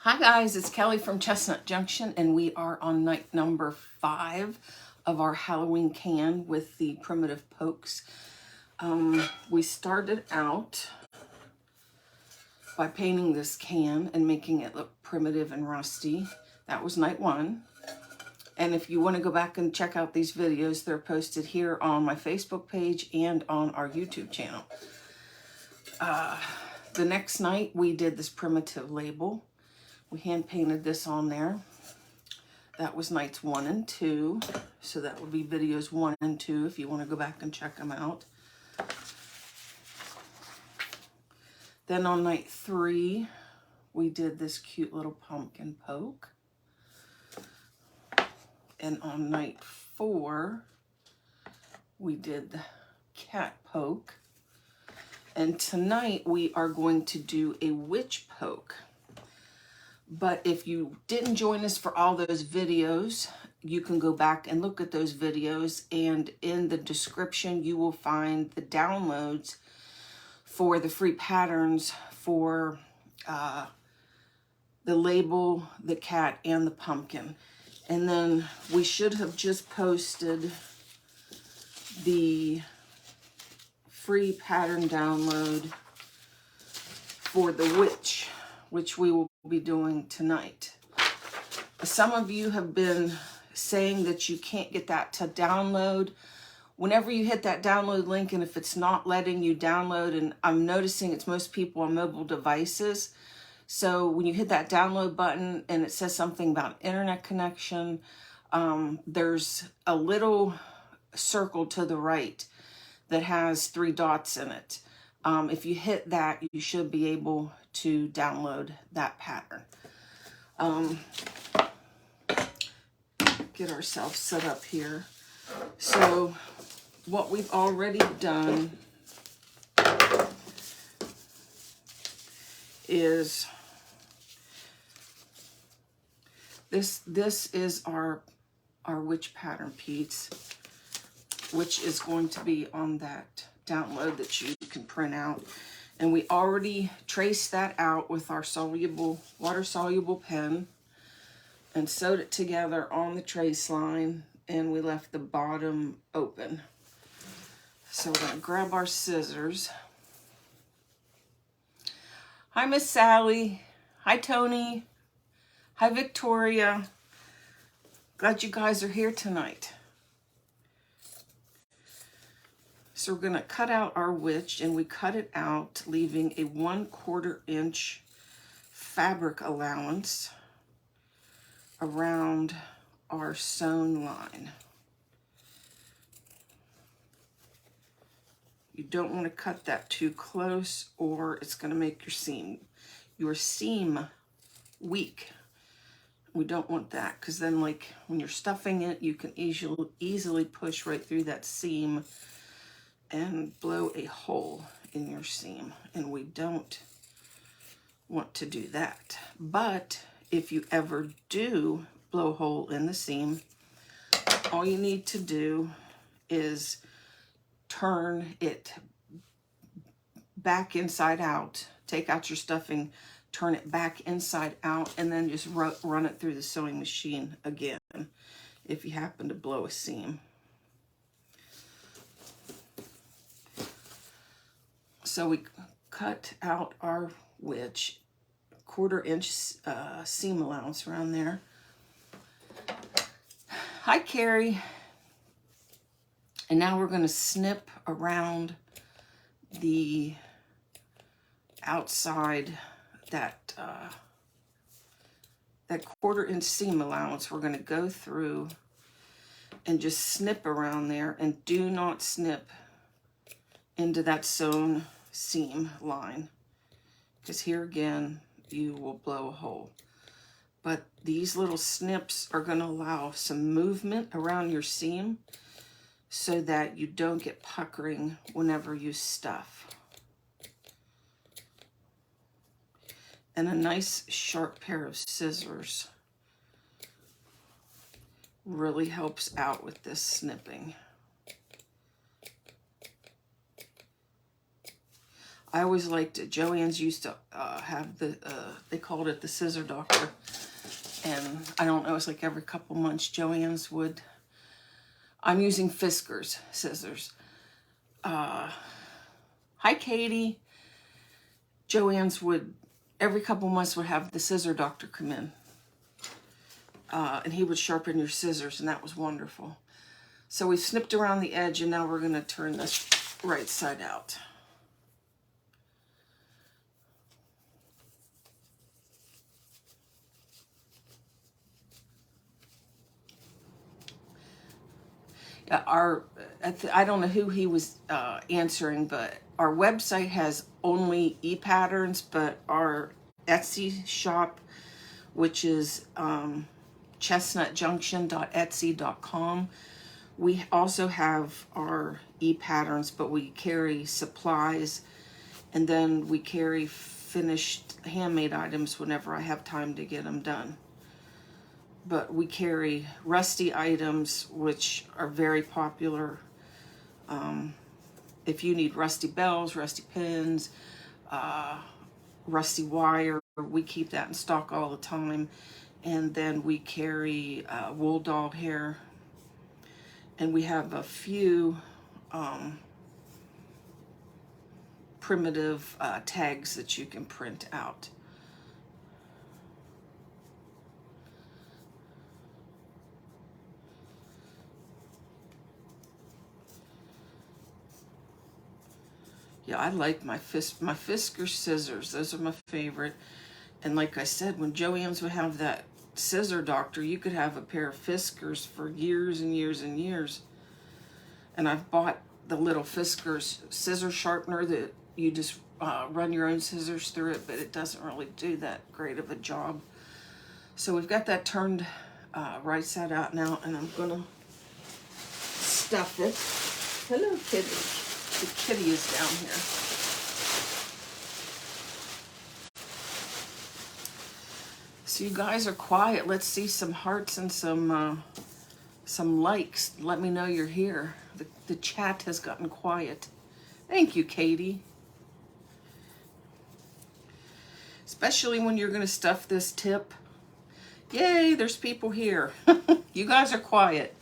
Hi guys, it's Kelly from Chestnut Junction, and we are on night number 5 of our Halloween can with the primitive pokes. We started out by painting this can and making it look primitive and rusty. That was night 1. And if you want to go back and check out these videos, they're posted here on my Facebook page and on our YouTube channel. The next night we did this primitive label. We hand painted this on there. That was nights 1 and 2. So that would be videos 1 and 2 if you want to go back and check them out. Then on night 3, we did this cute little pumpkin poke. And on night 4, we did the cat poke. And tonight we are going to do a witch poke. But if you didn't join us for all those videos, you can go back and look at those videos, and in the description you will find the downloads for the free patterns for the label, the cat, and the pumpkin. And then we should have just posted the free pattern download for the witch, which we will be doing tonight. Some of you have been saying that you can't get that to download. Whenever you hit that download link, and if it's not letting you download, and I'm noticing it's most people on mobile devices, so when you hit that download button and it says something about internet connection, there's a little circle to the right that has 3 dots in it. If you hit that, you should be able to download that pattern. Get ourselves set up here. So what we've already done is this is our witch pattern piece, which is going to be on that download that you can print out. And we already traced that out with our water-soluble pen and sewed it together on the trace line, and we left the bottom open. So we're gonna grab our scissors. Hi, Miss Sally. Hi, Tony. Hi, Victoria. Glad you guys are here tonight. So we're going to cut out our witch, and we cut it out leaving a 1/4 inch fabric allowance around our sewn line. You don't want to cut that too close, or it's going to make your seam weak. We don't want that, because then, like, when you're stuffing it, you can easily push right through that seam and blow a hole in your seam, and we don't want to do that. But if you ever do blow a hole in the seam, all you need to do is turn it back inside out. Take out your stuffing, turn it back inside out, and then just run it through the sewing machine again if you happen to blow a seam. So we cut out our witch, 1/4 inch seam allowance around there. Hi, Carrie. And now we're going to snip around the outside, that 1/4 inch seam allowance. We're going to go through and just snip around there, and do not snip into that sewn seam line, because here again you will blow a hole. But these little snips are going to allow some movement around your seam so that you don't get puckering whenever you stuff. And a nice sharp pair of scissors really helps out with this snipping. I always liked it. Joann's used to have the, they called it the scissor doctor. And I don't know, it's like every couple months Joann's would, I'm using Fisker's scissors. Hi Katie. Joann's would, every couple months would have the scissor doctor come in. And he would sharpen your scissors, and that was wonderful. So we snipped around the edge, and now we're going to turn this right side out. Yeah, I don't know who he was answering, but our website has only e-patterns, but our Etsy shop, which is chestnutjunction.etsy.com, we also have our e-patterns, but we carry supplies, and then we carry finished handmade items whenever I have time to get them done. But we carry rusty items, which are very popular. If you need rusty bells, rusty pins, rusty wire, we keep that in stock all the time. And then we carry wool dog hair. And we have a few primitive tags that you can print out. Yeah, I like my Fisker scissors. Those are my favorite. And like I said, when Joann's would have that scissor doctor, you could have a pair of Fiskers for years and years and years. And I've bought the little Fisker's scissor sharpener that you just run your own scissors through it, but it doesn't really do that great of a job. So we've got that turned right side out now, and I'm gonna stuff it. Hello, kitty. The kitty is down here. So you guys are quiet. Let's see some hearts and some likes. Let me know you're here. The chat has gotten quiet. Thank you, Katie. Especially when you're going to stuff this tip. Yay, there's people here. You guys are quiet.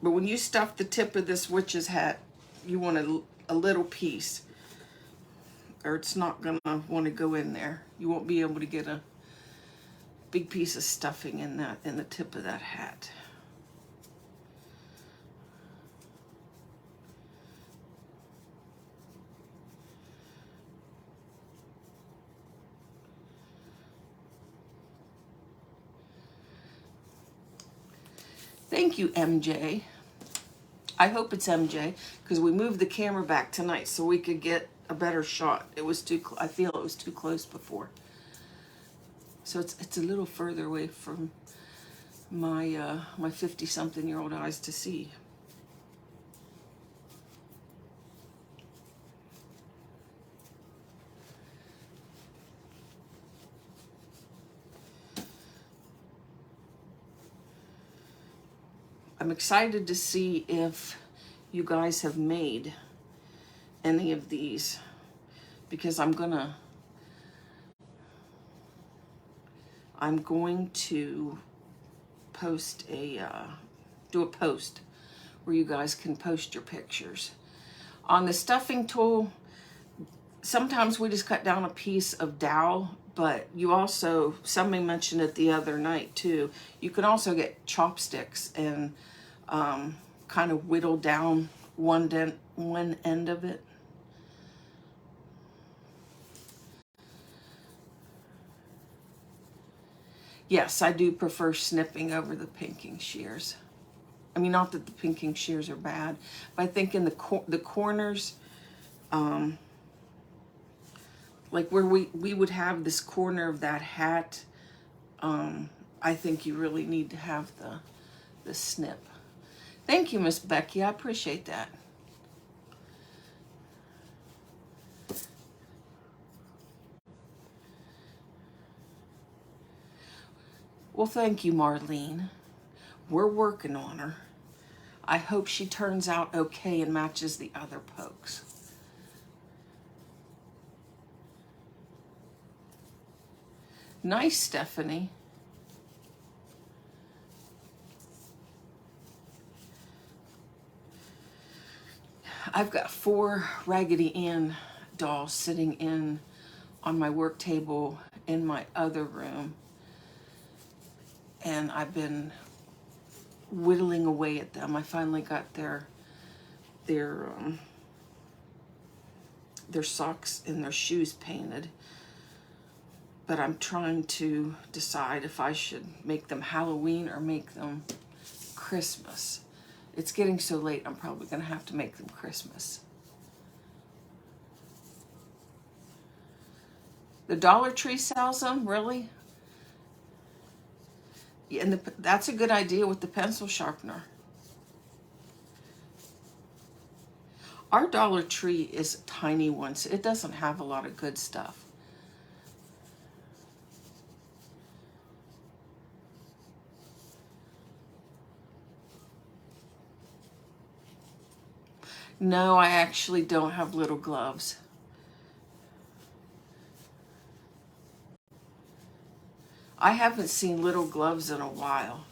But when you stuff the tip of this witch's hat, you want a little piece, or it's not gonna want to go in there. You won't be able to get a big piece of stuffing in the tip of that hat. Thank you, MJ. I hope it's MJ, because we moved the camera back tonight so we could get a better shot. It was I feel it was too close before. So it's a little further away from my my 50-something-year-old eyes to see. I'm excited to see if you guys have made any of these, because I'm going to post do a post where you guys can post your pictures. On the stuffing tool, sometimes we just cut down a piece of dowel, but you also, somebody mentioned it the other night too, you can also get chopsticks and kind of whittle down one end of it. Yes, I do prefer snipping over the pinking shears. I mean, not that the pinking shears are bad, but I think in the corners, like where we would have this corner of that hat, I think you really need to have the snip. Thank you, Miss Becky. I appreciate that. Well, thank you, Marlene. We're working on her. I hope she turns out okay and matches the other pokes. Nice, Stephanie. I've got 4 Raggedy Ann dolls sitting in on my work table in my other room. And I've been whittling away at them. I finally got their socks and their shoes painted. But I'm trying to decide if I should make them Halloween or make them Christmas. It's getting so late, I'm probably going to have to make them Christmas. The Dollar Tree sells them, really? Yeah, and that's a good idea with the pencil sharpener. Our Dollar Tree is a tiny one, so it doesn't have a lot of good stuff. No, I actually don't have little gloves. I haven't seen little gloves in a while.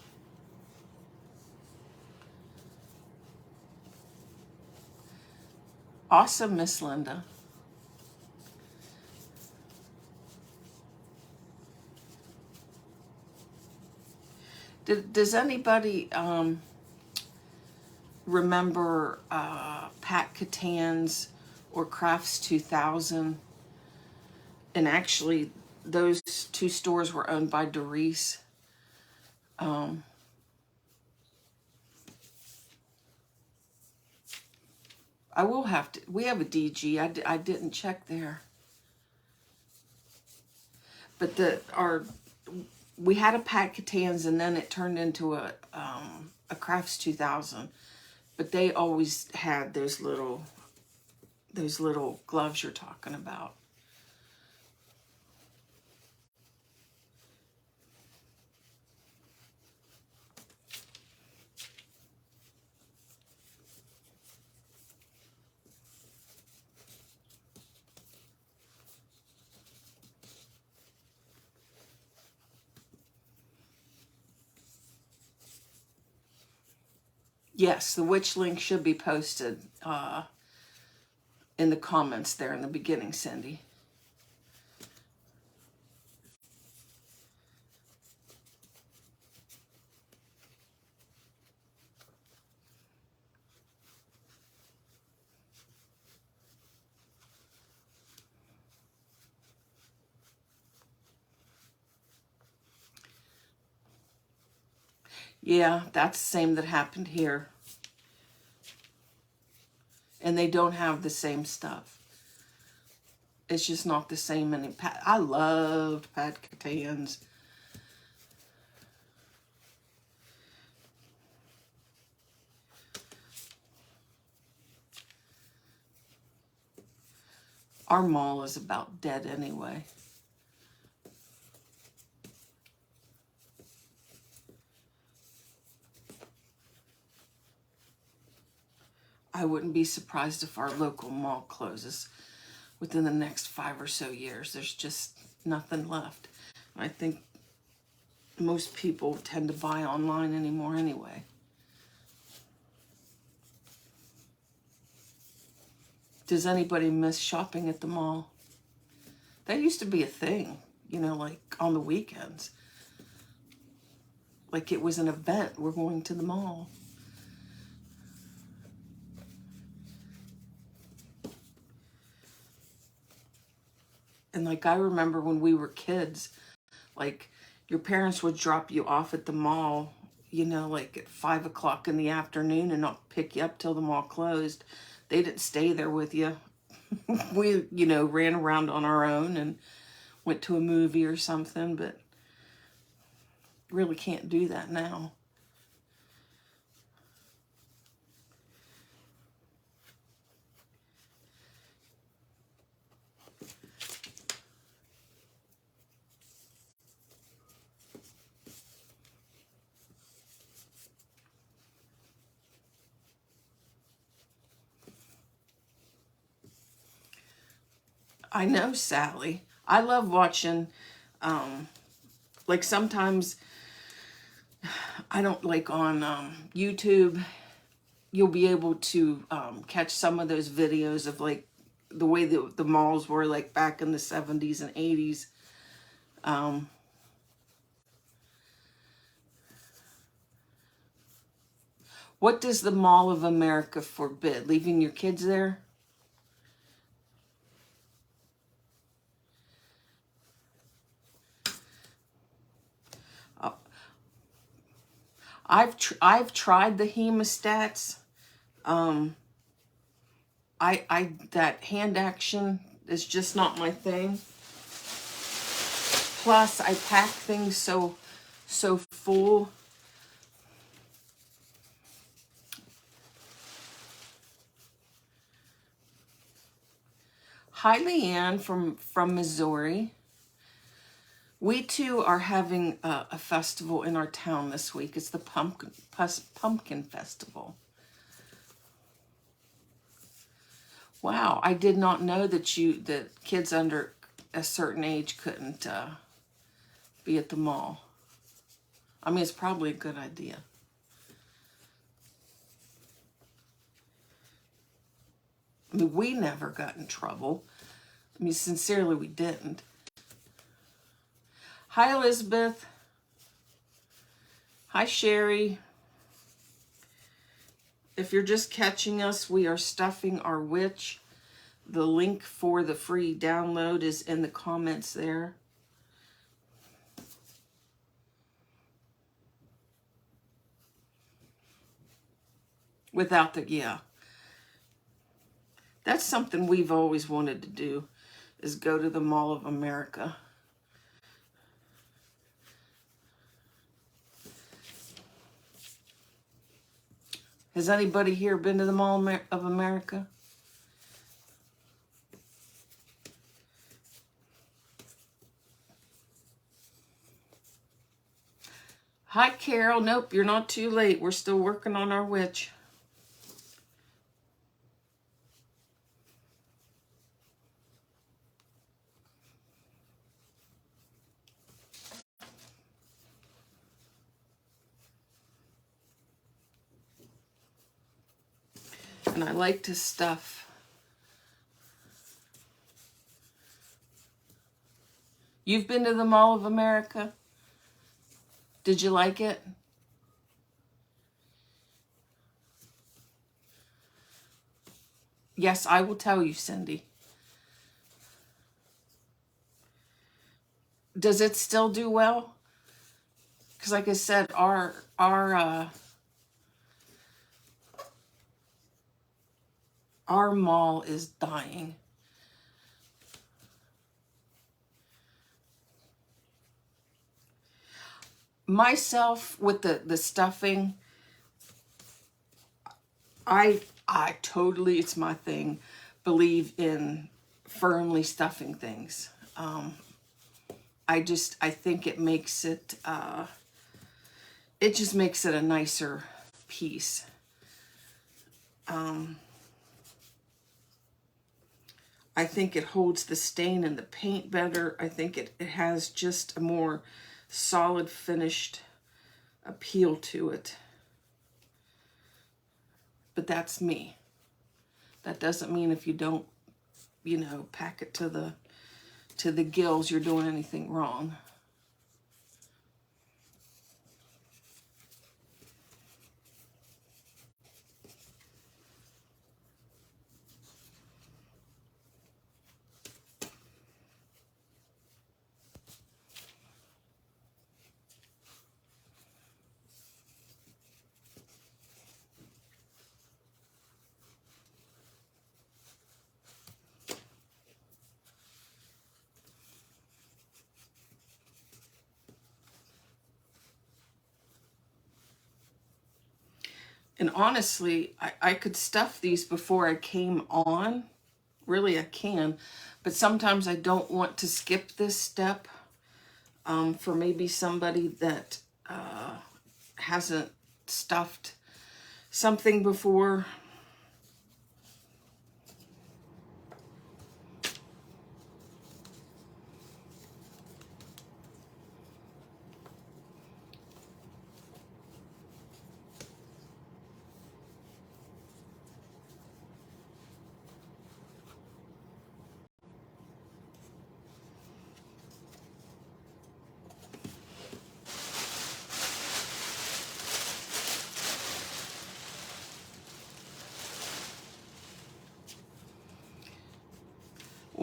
Awesome, Miss Linda. Does anybody remember Pat Catan's or Crafts 2000? And actually, those 2 stores were owned by Doris. I will have to, we have a DG. I didn't check there. But we had a Pat Catan's and then it turned into a Crafts 2000. But they always had those little gloves you're talking about. Yes, the witch link should be posted in the comments there in the beginning, Cindy. Yeah, that's the same that happened here. And they don't have the same stuff. It's just not the same. I loved Pat Catan's. Our mall is about dead anyway. I wouldn't be surprised if our local mall closes within the next 5 or so years. There's just nothing left. I think most people tend to buy online anymore anyway. Does anybody miss shopping at the mall? That used to be a thing, you know, like on the weekends. Like it was an event. We're going to the mall. And like I remember when we were kids, like your parents would drop you off at the mall, you know, like at 5 o'clock in the afternoon and not pick you up till the mall closed. They didn't stay there with you. We, you know, ran around on our own and went to a movie or something, but really can't do that now. I know, Sally. I love watching like sometimes, I don't like on YouTube, you'll be able to catch some of those videos of like the way the malls were like back in the 70s and 80s. What does the Mall of America forbid? Leaving your kids there? I've tried the hemostats. That hand action is just not my thing. Plus, I pack things so full. Hi, Leanne from Missouri. We too are having a festival in our town this week. It's the Pumpkin Festival. Wow, I did not know that kids under a certain age couldn't be at the mall. I mean, it's probably a good idea. I mean, we never got in trouble. I mean, sincerely, we didn't. Hi, Elizabeth. Hi, Sherry. If you're just catching us, we are stuffing our witch. The link for the free download is in the comments there. Without the, yeah. That's something we've always wanted to do, is go to the Mall of America. Has anybody here been to the Mall of America? Hi, Carol. Nope, you're not too late. We're still working on our witch. And I like to stuff. You've been to the Mall of America? Did you like it? Yes, I will tell you, Cindy. Does it still do well? Because like I said, our mall is dying. Myself, with the stuffing, I totally, it's my thing, believe in firmly stuffing things. I think it makes it, it just makes it a nicer piece. I think it holds the stain and the paint better. I think it has just a more solid finished appeal to it. But that's me. That doesn't mean if you don't, you know, pack it to the gills, you're doing anything wrong. And honestly, I could stuff these before I came on. Really, I can. But sometimes I don't want to skip this step for maybe somebody that hasn't stuffed something before.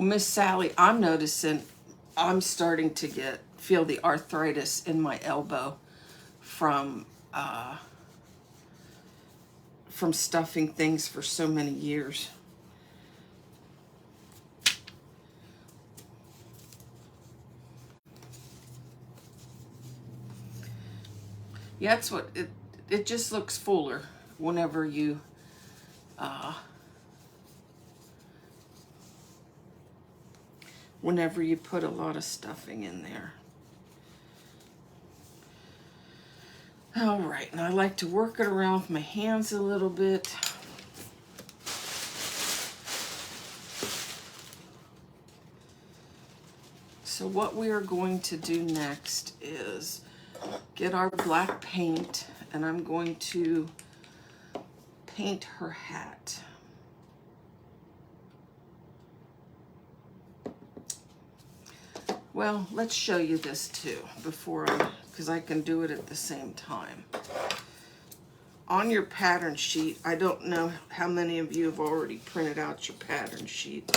Well, Miss Sally, I'm noticing I'm starting to feel the arthritis in my elbow from stuffing things for so many years. Yeah, that's what it just looks fuller whenever you put a lot of stuffing in there. All right, and I like to work it around with my hands a little bit. So what we are going to do next is get our black paint, and I'm going to paint her hat. Well, let's show you this too because I can do it at the same time. On your pattern sheet, I don't know how many of you have already printed out your pattern sheet.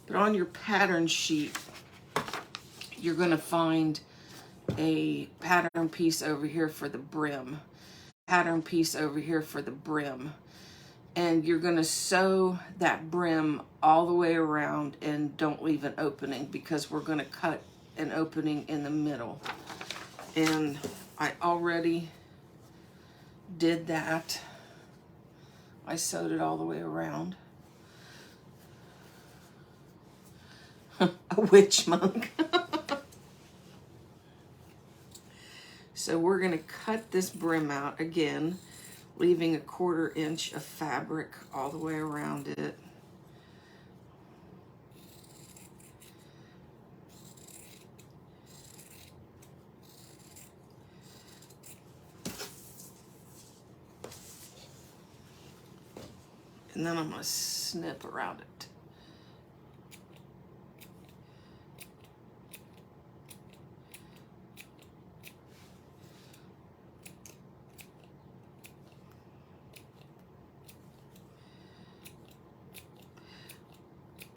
But on your pattern sheet, you're going to find a pattern piece over here for the brim, pattern piece over here for the brim. And you're going to sew that brim all the way around and don't leave an opening, because we're going to cut an opening in the middle. And I already did that. I sewed it all the way around. A witch monk. So we're going to cut this brim out again, leaving a 1/4 inch of fabric all the way around it. And then I'm going to snip around it.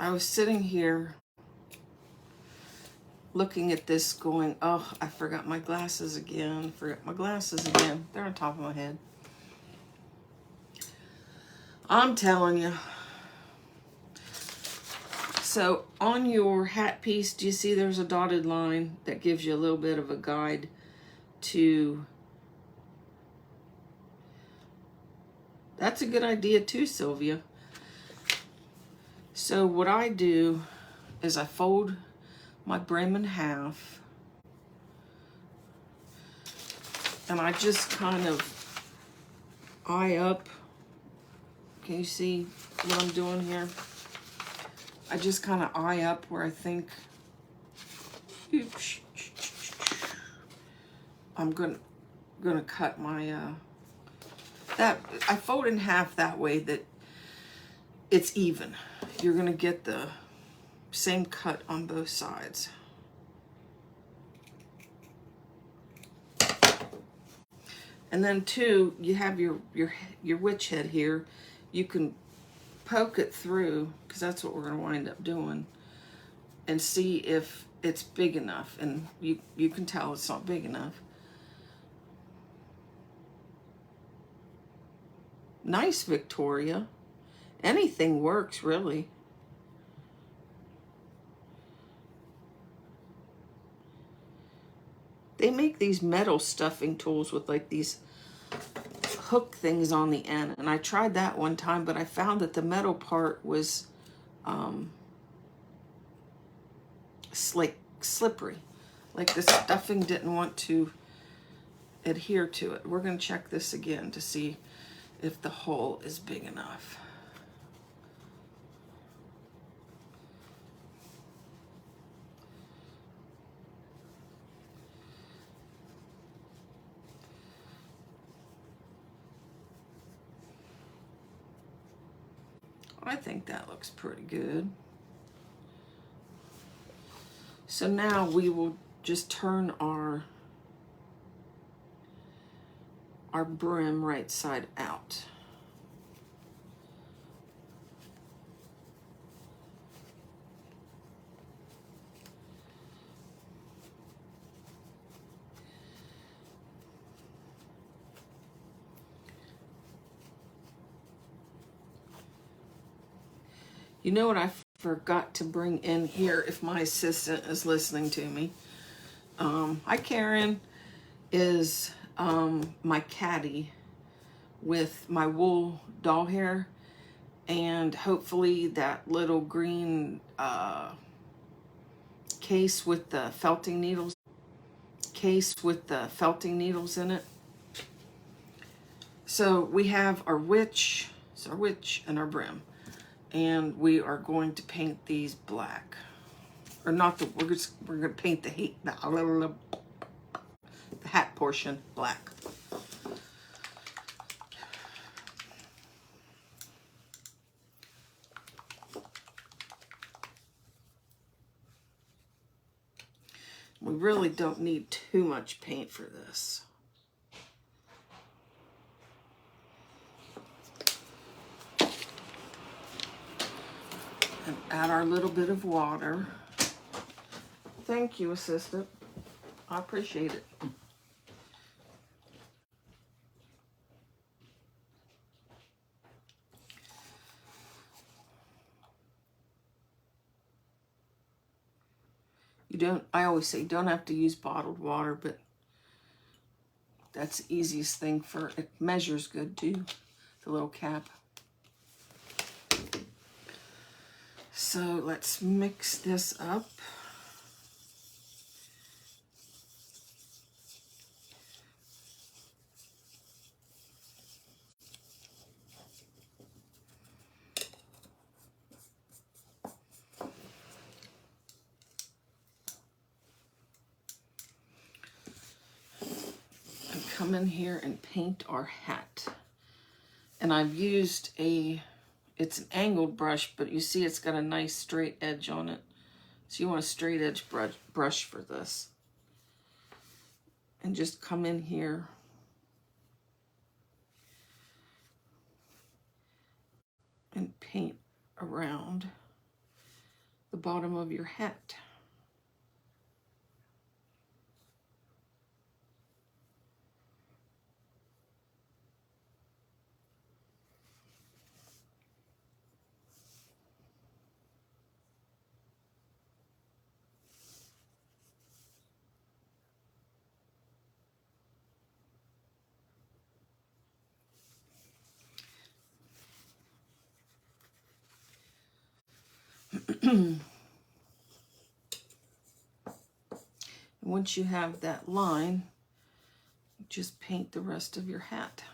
I was sitting here looking at this going, oh, I forgot my glasses again. They're on top of my head. I'm telling you. So on your hat piece, do you see there's a dotted line that gives you a little bit of a guide to... That's a good idea too, Sylvia. So what I do is I fold my brim in half, and I just kind of eye up. Can you see what I'm doing here? I just kind of eye up where I think I'm gonna cut my that I fold in half that way that it's even. You're gonna get the same cut on both sides. And then too, you have your witch head here. You can poke it through, because that's what we're gonna wind up doing, and see if it's big enough. And you can tell it's not big enough. Nice, Victoria. Anything works, really. They make these metal stuffing tools with like these hook things on the end. And I tried that one time, but I found that the metal part was slippery. Like the stuffing didn't want to adhere to it. We're going to check this again to see if the hole is big enough. I think that looks pretty good. So now we will just turn our brim right side out. You know what I forgot to bring in here if my assistant is listening to me? Hi, Karen. Is my caddy with my wool doll hair, and hopefully that little green case with the felting needles in it. So we have our witch, and our brim, and we are going to paint these black, or not the. We're going to paint the hat portion black. We really don't need too much paint for this. And add our little bit of water. Thank you, assistant. I appreciate it. I always say don't have to use bottled water, but that's the easiest thing it measures good too, the little cap. So let's mix this up. Come in here and paint our hat. And I've used it's an angled brush, but you see it's got a nice straight edge on it. So you want a straight edge brush for this. And just come in here and paint around the bottom of your hat. Once you have that line, just paint the rest of your hat.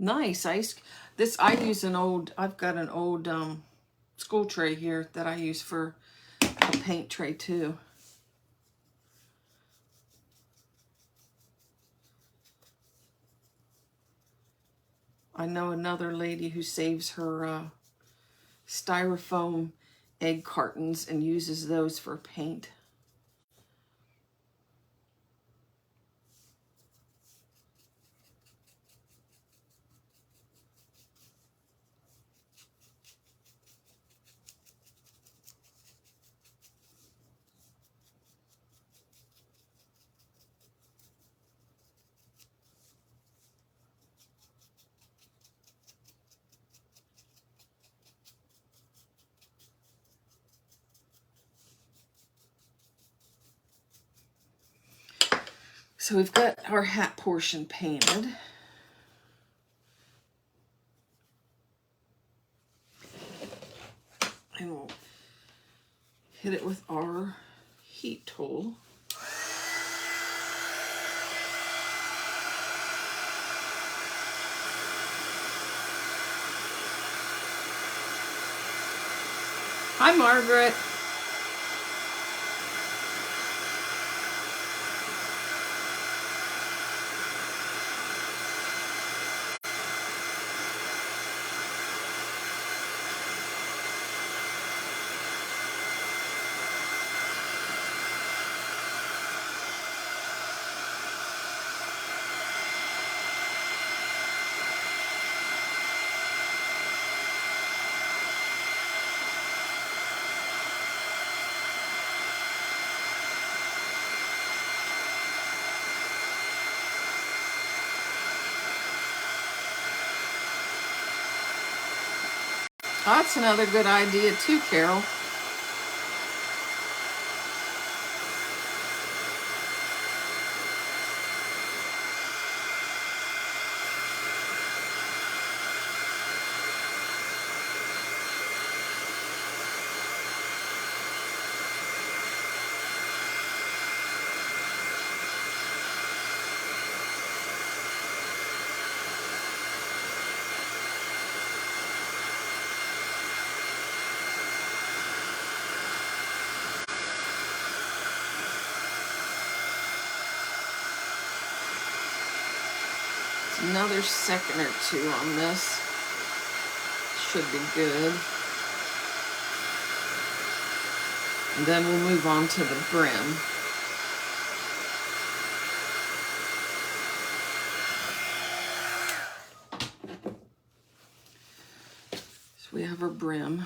Nice. I use I've got an old school tray here that I use for a paint tray too. I know another lady who saves her styrofoam egg cartons and uses those for paint. So we've got our hat portion painted. And we'll hit it with our heat tool. Hi, Margaret. That's another good idea too, Carol. Another second or two on this. Should be good. And then we'll move on to the brim. So we have our brim.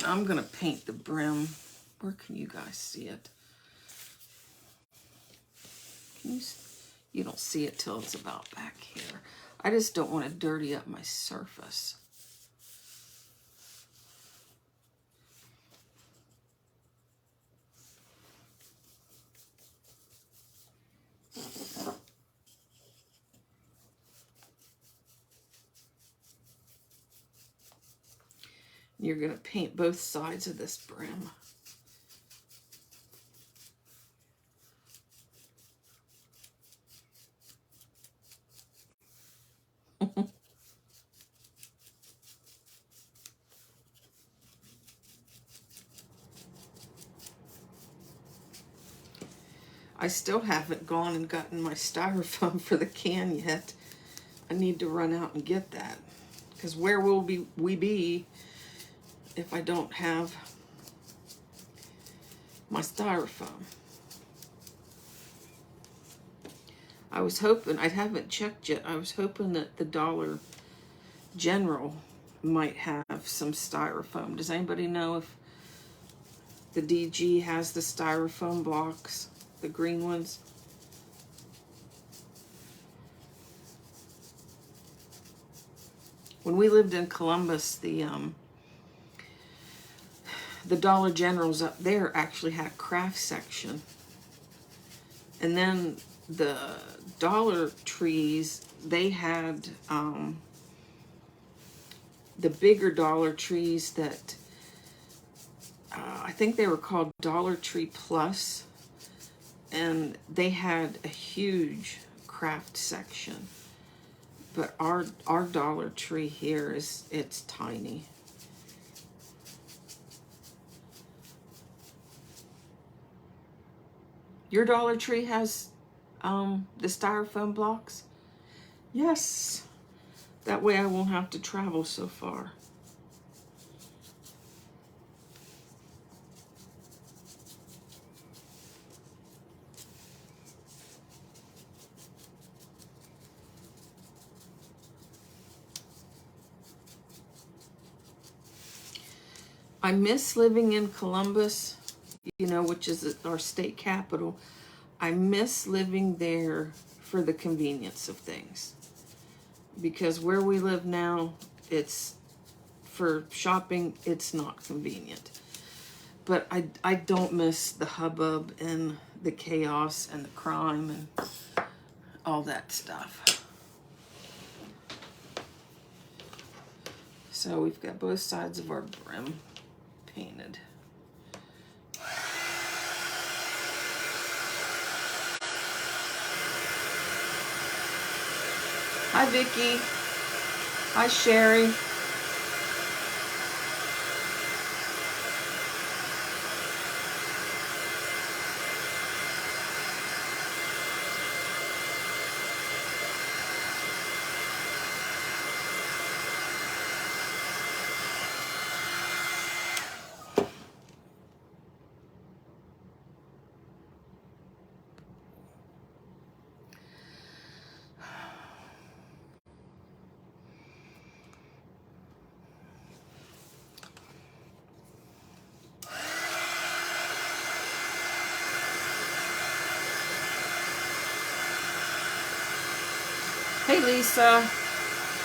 I'm going to paint the brim. Where can you guys see it? Can you don't see it till it's about back here. I just don't want to dirty up my surface. You're going to paint both sides of this brim. I still haven't gone and gotten my styrofoam for the can yet. I need to run out and get that. Because where will we be if I don't have my styrofoam? I was hoping, I haven't checked yet, I was hoping that the Dollar General might have some styrofoam. Does anybody know if the DG has the styrofoam blocks, the green ones? When we lived in Columbus, the Dollar Generals up there actually had a craft section. And then the Dollar Trees, they had the bigger Dollar Trees that I think they were called Dollar Tree Plus, and they had a huge craft section. But our Dollar Tree here it's tiny. Your Dollar Tree has the styrofoam blocks? Yes. That way I won't have to travel so far. I miss living in Columbus, you know, which is our state capital. I miss living there for the convenience of things. Because where we live now, it's for shopping, it's not convenient. But I don't miss the hubbub and the chaos and the crime and all that stuff. So we've got both sides of our brim painted. Hi, Vicki. Hi, Sherry. Hey, Lisa.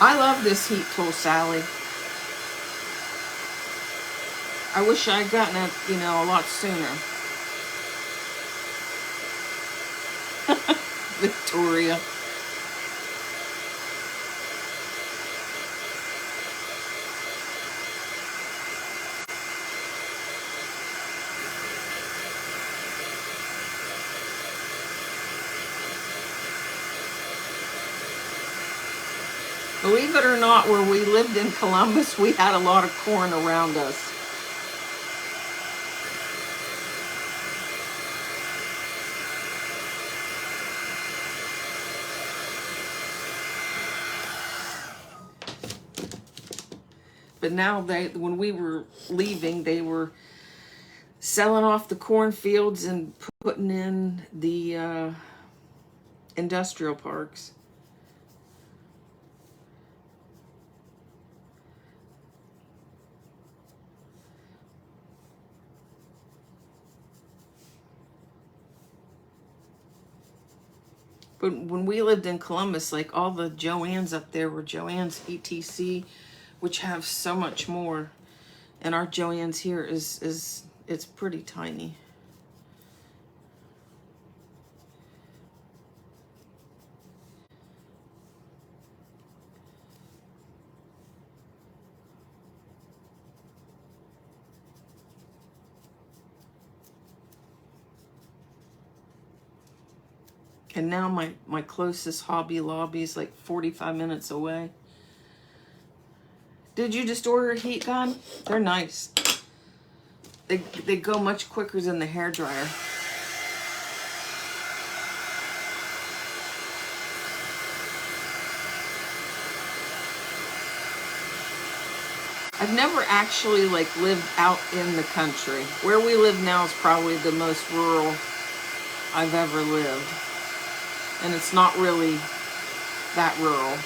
I love this heat tool, Sally. I wish I had gotten it, you know, a lot sooner. Victoria. Believe it or not, where we lived in Columbus, we had a lot of corn around us. But now when we were leaving, they were selling off the cornfields and putting in the industrial parks. But when we lived in Columbus, like all the Joann's up there were Joann's ETC, which have so much more. And our Joann's here is it's pretty tiny. And now my closest Hobby Lobby is like 45 minutes away. Did you just order a heat gun? They're nice. They go much quicker than the hairdryer. I've never actually like lived out in the country. Where we live now is probably the most rural I've ever lived. And it's not really that rural.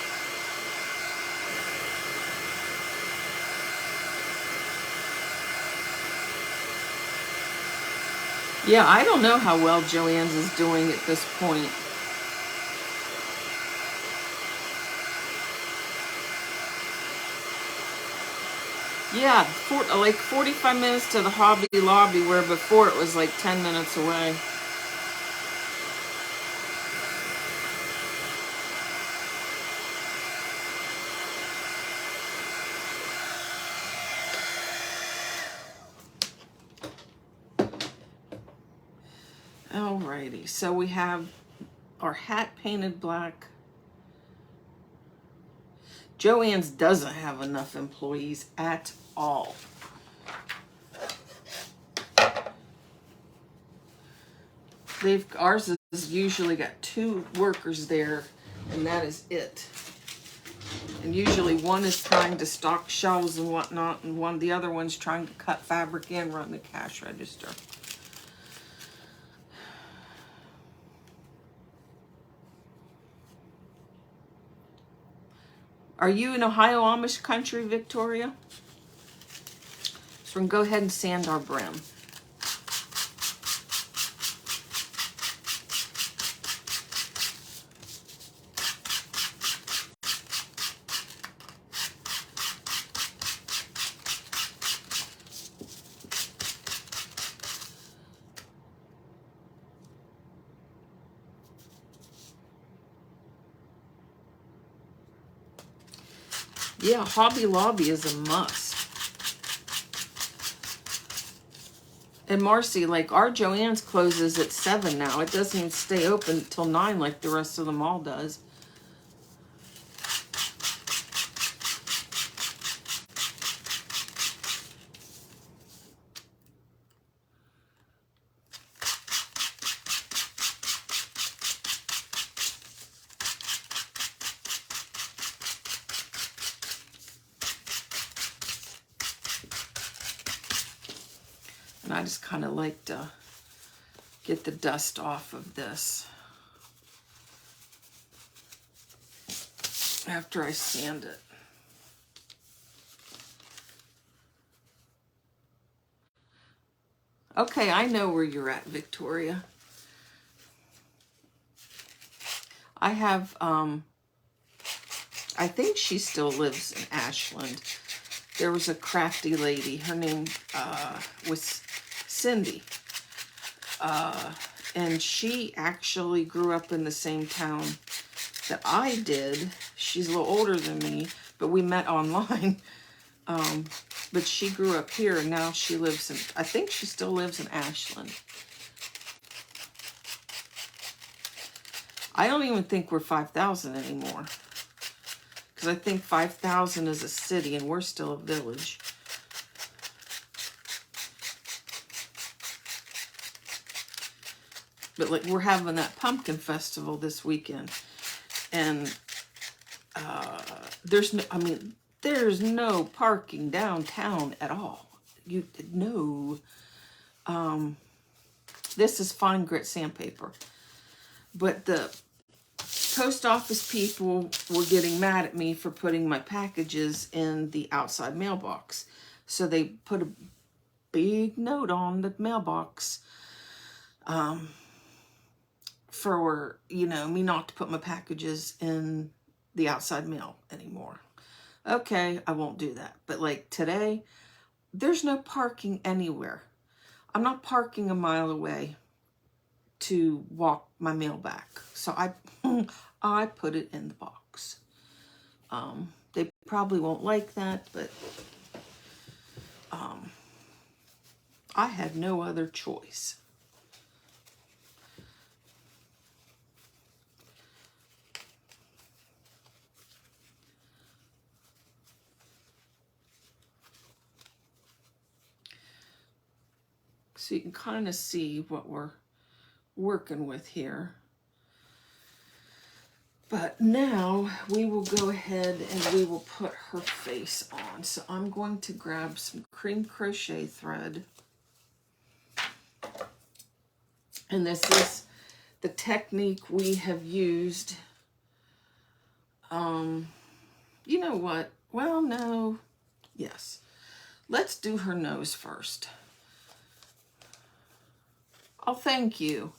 Yeah, I don't know how well Joann's is doing at this point. Yeah, like 45 minutes to the Hobby Lobby, where before it was like 10 minutes away. Alrighty, so we have our hat painted black. Joann's doesn't have enough employees at all. Ours has usually got 2 workers there, and that is it. And usually one is trying to stock shelves and whatnot, and the other one's trying to cut fabric and run the cash register. Are you in Ohio Amish country, Victoria? So we're going to go ahead and sand our brim. Yeah, Hobby Lobby is a must. And Marcy, like our Joann's closes at 7 now. It doesn't even stay open till 9 like the rest of the mall does. And I just kind of like to get the dust off of this after I sand it. Okay, I know where you're at, Victoria. I have I think she still lives in Ashland. There was a crafty lady. Her name was Cindy. And she actually grew up in the same town that I did. She's a little older than me, but we met online. But she grew up here, and now she lives in, I think she still lives in Ashland. I don't even think we're 5,000 anymore. Because I think 5,000 is a city, and we're still a village. But like, we're having that pumpkin festival this weekend. And there's no, I mean, there's no parking downtown at all. No. This is fine grit sandpaper. But the post office people were getting mad at me for putting my packages in the outside mailbox. So they put a big note on the mailbox for, you know, me not to put my packages in the outside mail anymore. Okay, I won't do that. But like today, there's no parking anywhere. I'm not parking a mile away to walk my mail back. So I put it in the box. They probably won't like that, but I had no other choice. So you can kind of see what we're working with here. But now we will go ahead and we will put her face on. So I'm going to grab some cream crochet thread. And this is the technique we have used. You know what? Well, no. Yes. Let's do her nose first. Oh, thank you.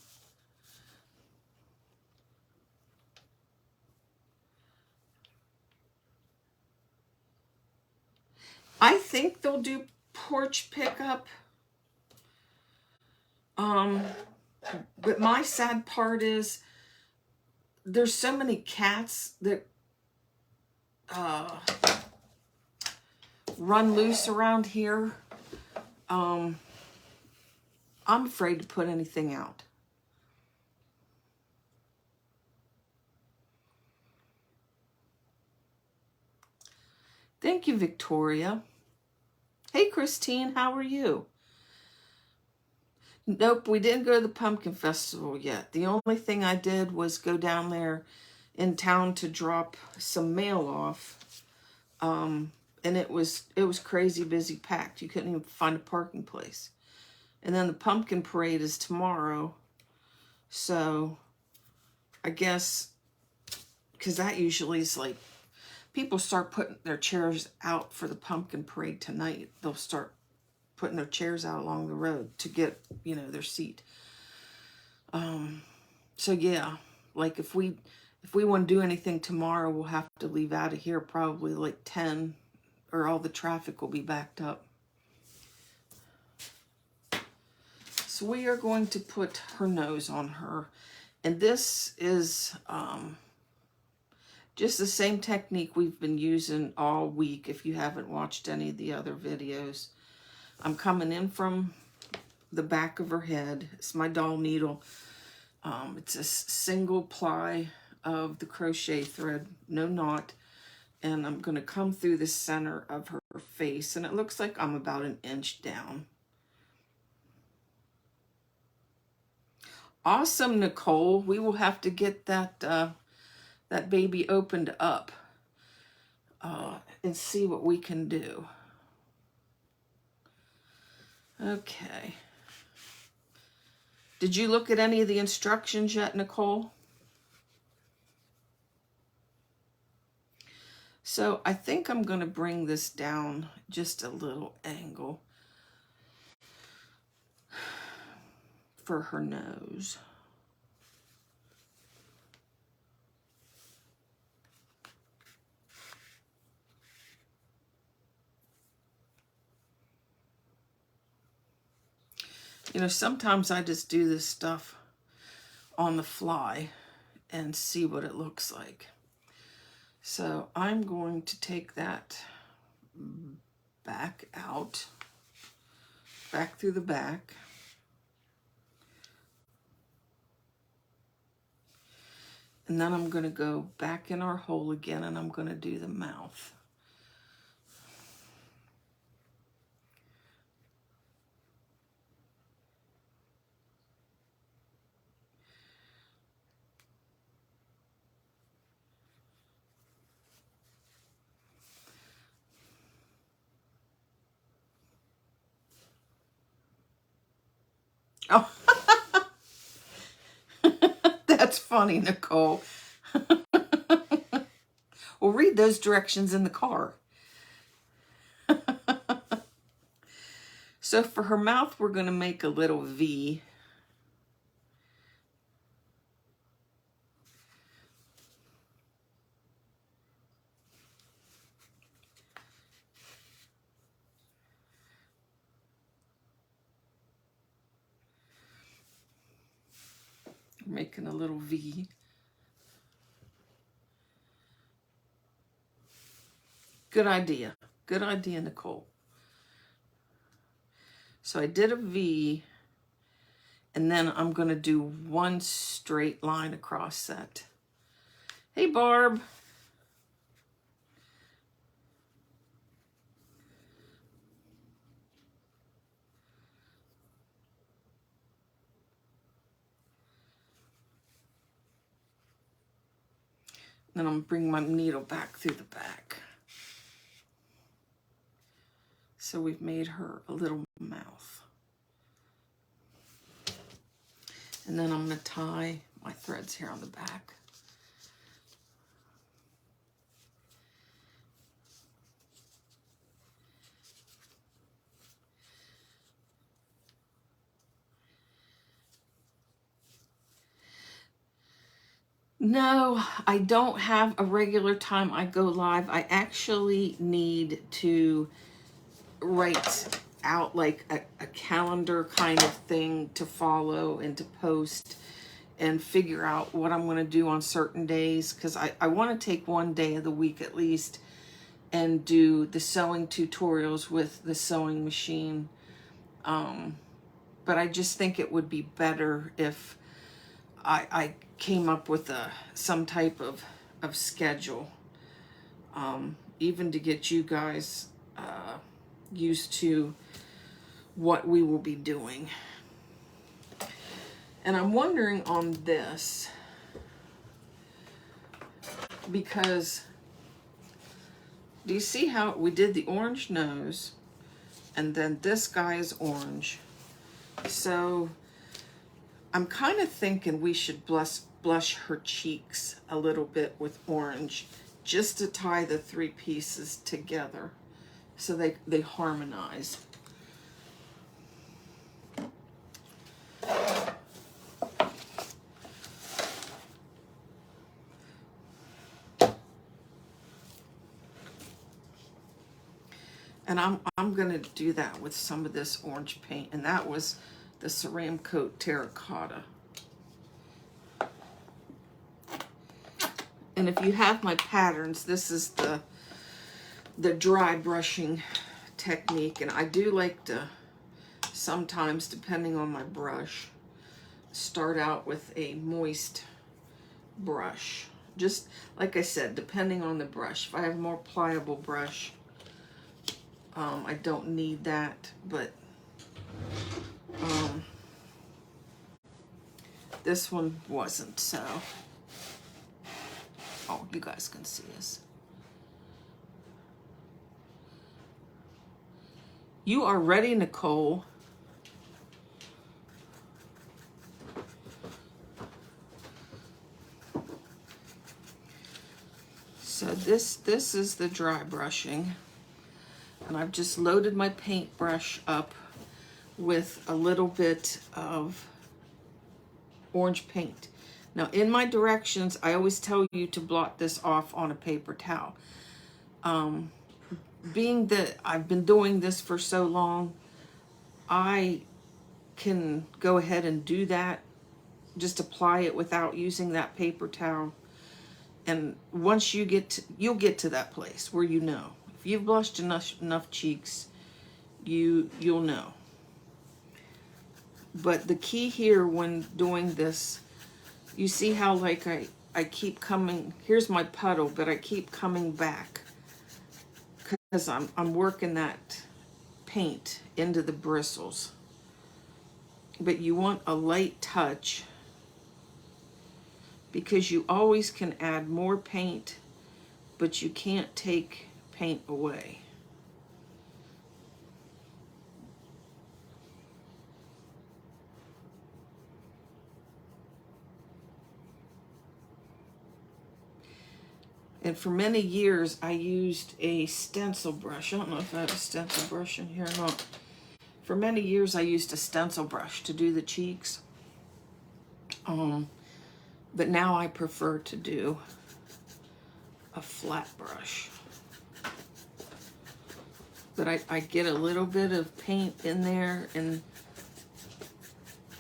I think they'll do porch pickup. But my sad part is there's so many cats that run loose around here. I'm afraid to put anything out. Thank you, Victoria. Hey, Christine, how are you? Nope, we didn't go to the pumpkin festival yet. The only thing I did was go down there in town to drop some mail off. And it was crazy busy, packed. You couldn't even find a parking place. And then the pumpkin parade is tomorrow. So I guess, because that usually is like, people start putting their chairs out for the pumpkin parade tonight. They'll start putting their chairs out along the road to get, you know, their seat. So yeah, like if we want to do anything tomorrow, we'll have to leave out of here probably like 10, or all the traffic will be backed up. So we are going to put her nose on her. And this is just the same technique we've been using all week. If you haven't watched any of the other videos, I'm coming in from the back of her head. It's my doll needle. It's a single ply of the crochet thread, no knot. And I'm going to come through the center of her face. And it looks like I'm about an inch down. Awesome, Nicole. We will have to get that that baby opened up and see what we can do. Okay. Did you look at any of the instructions yet, Nicole? So I think I'm going to bring this down just a little angle for her nose. You know, sometimes I just do this stuff on the fly and see what it looks like. So I'm going to take that back out, back through the back. And then I'm going to go back in our hole again, and I'm going to do the mouth. Oh, that's funny, Nicole. Well, read those directions in the car. So for her mouth, we're going to make a little V. Making a little V. Good idea. Good idea, Nicole. So I did a V, and then I'm going to do one straight line across that. Hey, Barb. Then I'm going to bring my needle back through the back. So we've made her a little mouth. And then I'm going to tie my threads here on the back. No, I don't have a regular time I go live. I actually need to write out like a calendar kind of thing to follow and to post and figure out what I'm going to do on certain days, because I want to take one day of the week at least and do the sewing tutorials with the sewing machine. But I just think it would be better if I came up with some type of schedule, even to get you guys used to what we will be doing. And I'm wondering on this, because do you see how we did the orange nose, and then this guy is orange? So I'm kind of thinking we should blush her cheeks a little bit with orange, just to tie the three pieces together so they harmonize. And I'm going to do that with some of this orange paint, and that was the Ceram Coat Terracotta. And if you have my patterns, this is the dry brushing technique, and I do like to sometimes, depending on my brush, start out with a moist brush. Just like I said, depending on the brush. If I have a more pliable brush, I don't need that, but this one wasn't, so. Oh, you guys can see this. You are ready, Nicole. So this is the dry brushing, and I've just loaded my paintbrush up with a little bit of orange paint. Now in my directions, I always tell you to blot this off on a paper towel. Being that I've been doing this for so long, I can go ahead and do that. Just apply it without using that paper towel. And once you get to, you'll get to that place where you know. If you've blushed enough cheeks, you'll know. But the key here when doing this, you see how like I keep coming, here's my puddle, but I keep coming back because I'm working that paint into the bristles. But you want a light touch because you always can add more paint, but you can't take paint away. And for many years, I used a stencil brush. I don't know if I have a stencil brush in here or not. For many years, I used a stencil brush to do the cheeks. But now I prefer to do a flat brush. But I get a little bit of paint in there and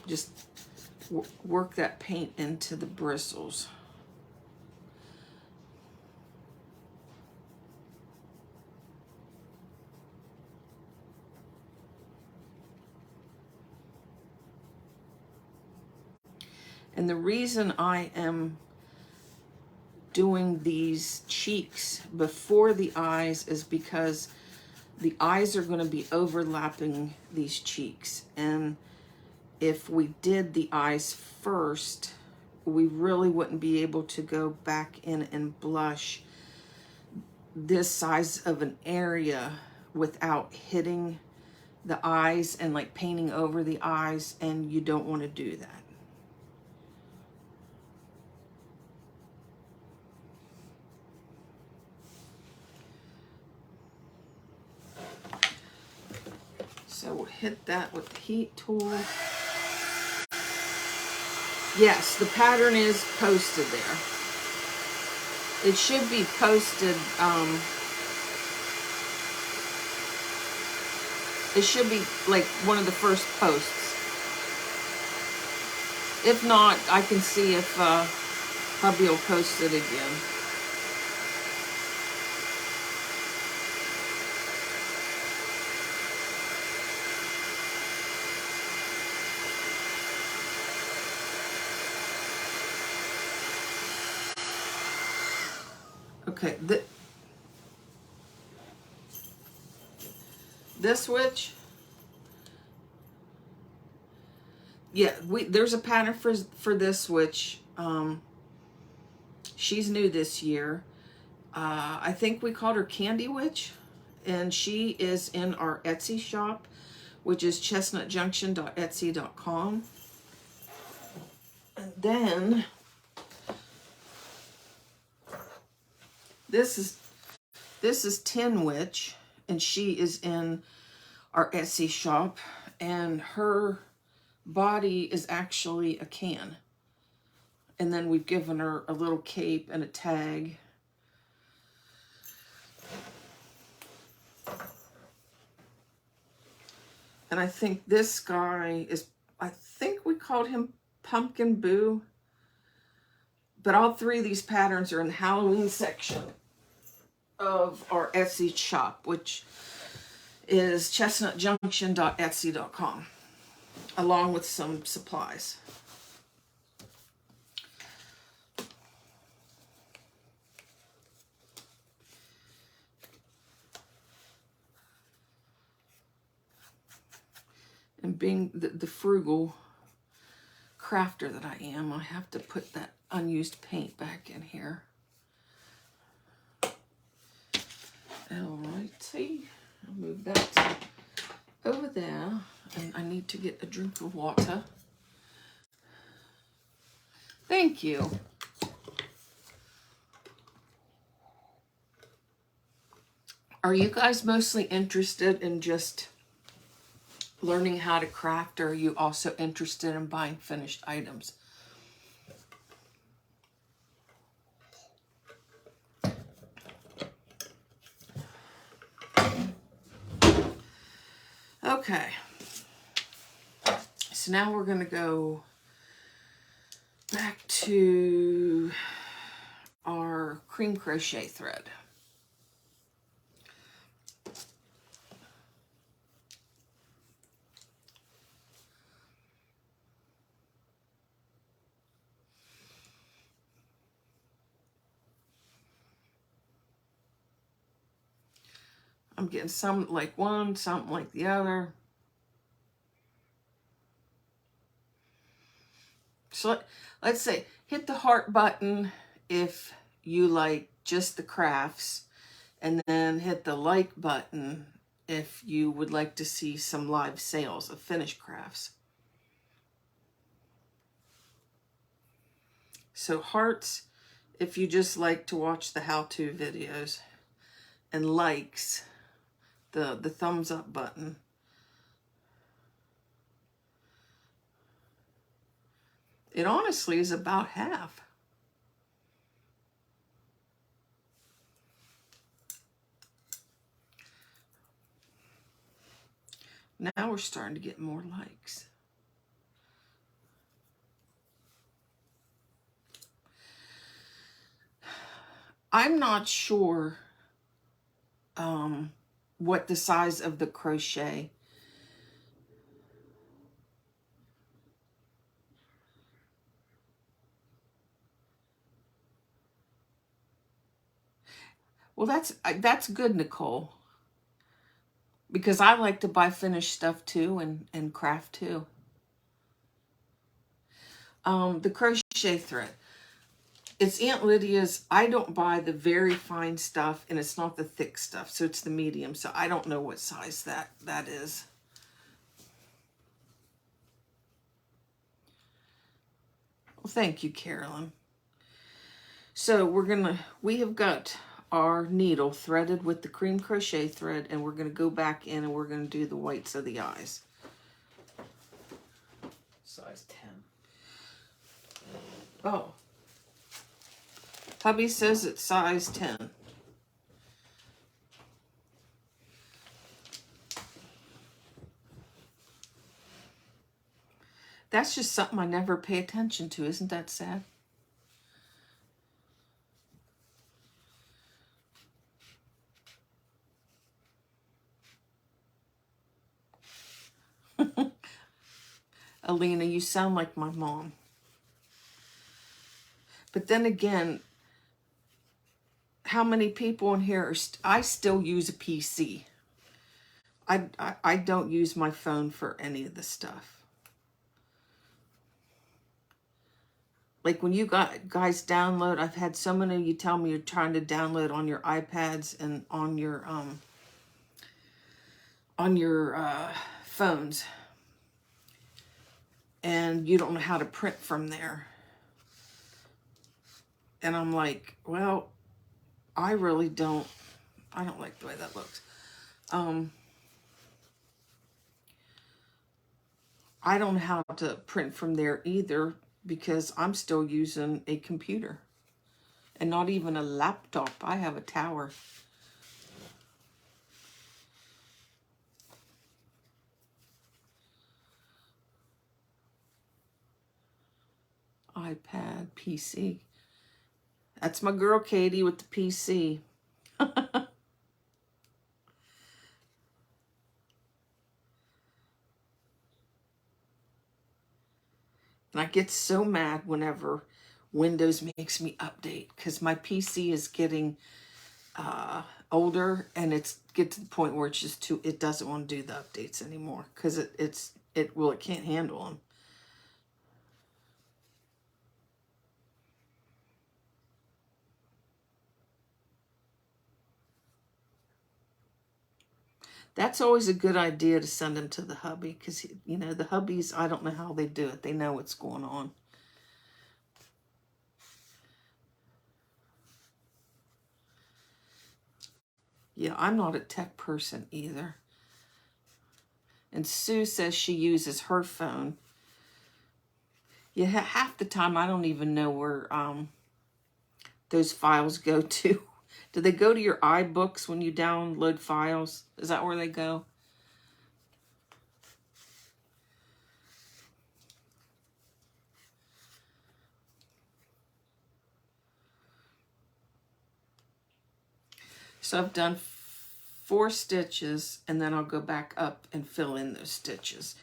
just work that paint into the bristles. And the reason I am doing these cheeks before the eyes is because the eyes are going to be overlapping these cheeks. And if we did the eyes first, we really wouldn't be able to go back in and blush this size of an area without hitting the eyes and like painting over the eyes, and you don't want to do that. So we'll hit that with the heat tool. Yes, the pattern is posted there. It should be posted, it should be like one of the first posts. If not, I can see if hubby will post it again. Okay, this witch, yeah, there's a pattern for this witch. She's new this year. I think we called her Candy Witch, and she is in our Etsy shop, which is chestnutjunction.etsy.com. And then this is Tin Witch, and she is in our Etsy shop, and her body is actually a can. And then we've given her a little cape and a tag. And I think this guy is, I think we called him Pumpkin Boo. But all three of these patterns are in the Halloween section of our Etsy shop, which is chestnutjunction.etsy.com, along with some supplies. And being the frugal crafter that I am, I have to put that unused paint back in here. Alrighty, I'll move that over there, and I need to get a drink of water. Thank you. Are you guys mostly interested in just learning how to craft, or are you also interested in buying finished items? Okay, So now we're going to go back to our cream crochet thread. I'm getting some like one, something like the other. So let's say hit the heart button if you like just the crafts, and then hit the like button if you would like to see some live sales of finished crafts. So hearts if you just like to watch the how-to videos, and likes, the thumbs up button. It honestly is about half. Now we're starting to get more likes. I'm not sure what the size of the crochet. Well, that's good, Nicole, because I like to buy finished stuff too and craft too. The crochet thread. It's Aunt Lydia's. I don't buy the very fine stuff, and it's not the thick stuff, so it's the medium. So I don't know what size that is. Well, thank you, Carolyn. So we have got our needle threaded with the cream crochet thread, and we're gonna go back in and we're gonna do the whites of the eyes. Size 10. Oh. Hubby says it's size 10. That's just something I never pay attention to. Isn't that sad? Alina, you sound like my mom. But then again, how many people in here I still use a PC. I don't use my phone for any of the stuff. Like when you guys download, I've had so many of you tell me you're trying to download on your iPads and on your phones, and you don't know how to print from there. And I'm like, well, I really don't. I don't like the way that looks. I don't know how to print from there either, because I'm still using a computer and not even a laptop. I have a tower. iPad, PC. That's my girl Katie with the PC. And I get so mad whenever Windows makes me update, because my PC is getting older, and it's get to the point where it's just it doesn't want to do the updates anymore, because it can't handle them. That's always a good idea, to send them to the hubby, because, you know, the hubbies, I don't know how they do it. They know what's going on. Yeah, I'm not a tech person either. And Sue says she uses her phone. Yeah, half the time I don't even know where those files go to. Do they go to your iBooks when you download files? Is that where they go? So I've done 4 stitches, and then I'll go back up and fill in those stitches.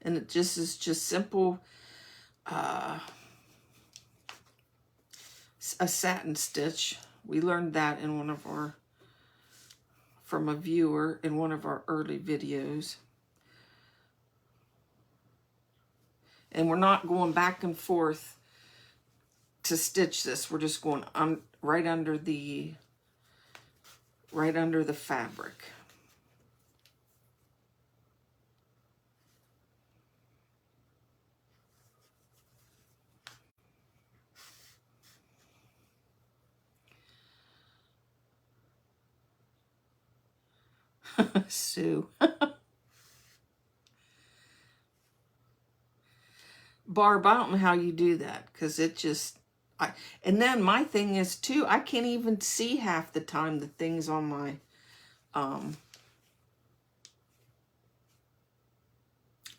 And it just is just simple, a satin stitch. We learned that in one of our, from a viewer in one of our early videos. And we're not going back and forth to stitch this. We're just going right under the fabric. Sue. Barb, I don't know how you do that, because it just, and then my thing is too, I can't even see half the time the things on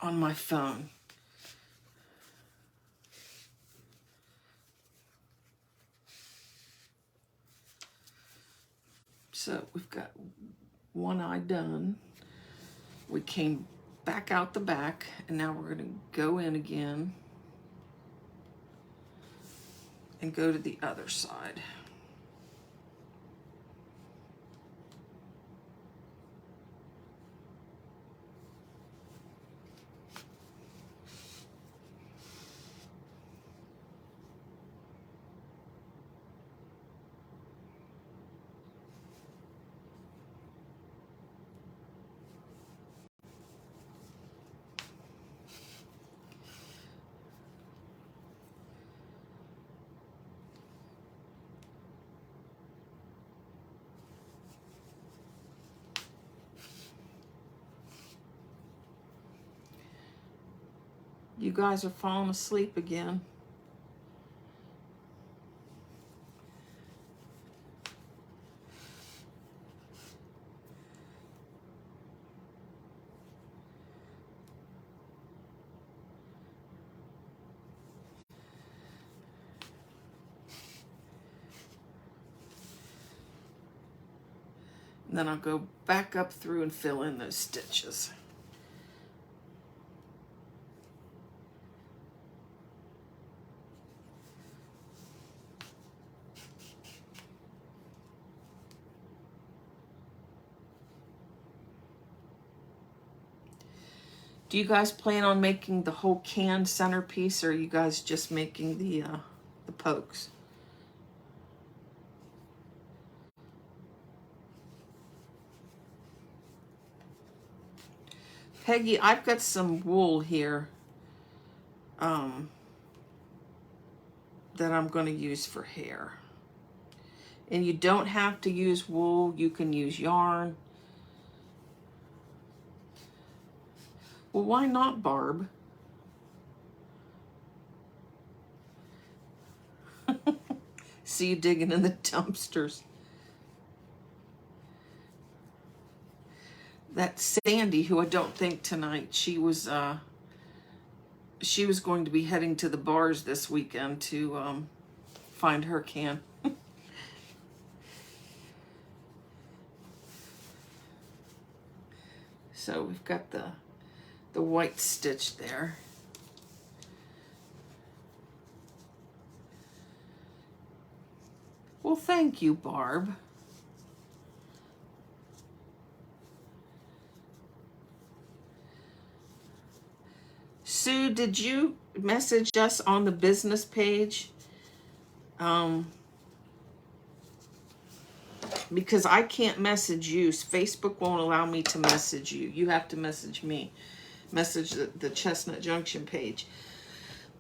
my phone. So we've got one eye done. We came back out the back, and now we're going to go in again and go to the other side. You guys are falling asleep again. And then I'll go back up through and fill in those stitches. Do you guys plan on making the whole can centerpiece, or are you guys just making the pokes? Peggy, I've got some wool here that I'm going to use for hair. And you don't have to use wool. You can use yarn. Well, why not, Barb? See you digging in the dumpsters. That Sandy, who I don't think tonight, she was going to be heading to the bars this weekend to find her can. So we've got the white stitch there. Well, thank you, Barb. Sue, did you message us on the business page? Because I can't message you. Facebook won't allow me to message you. You have to message me. Message the Chestnut Junction page.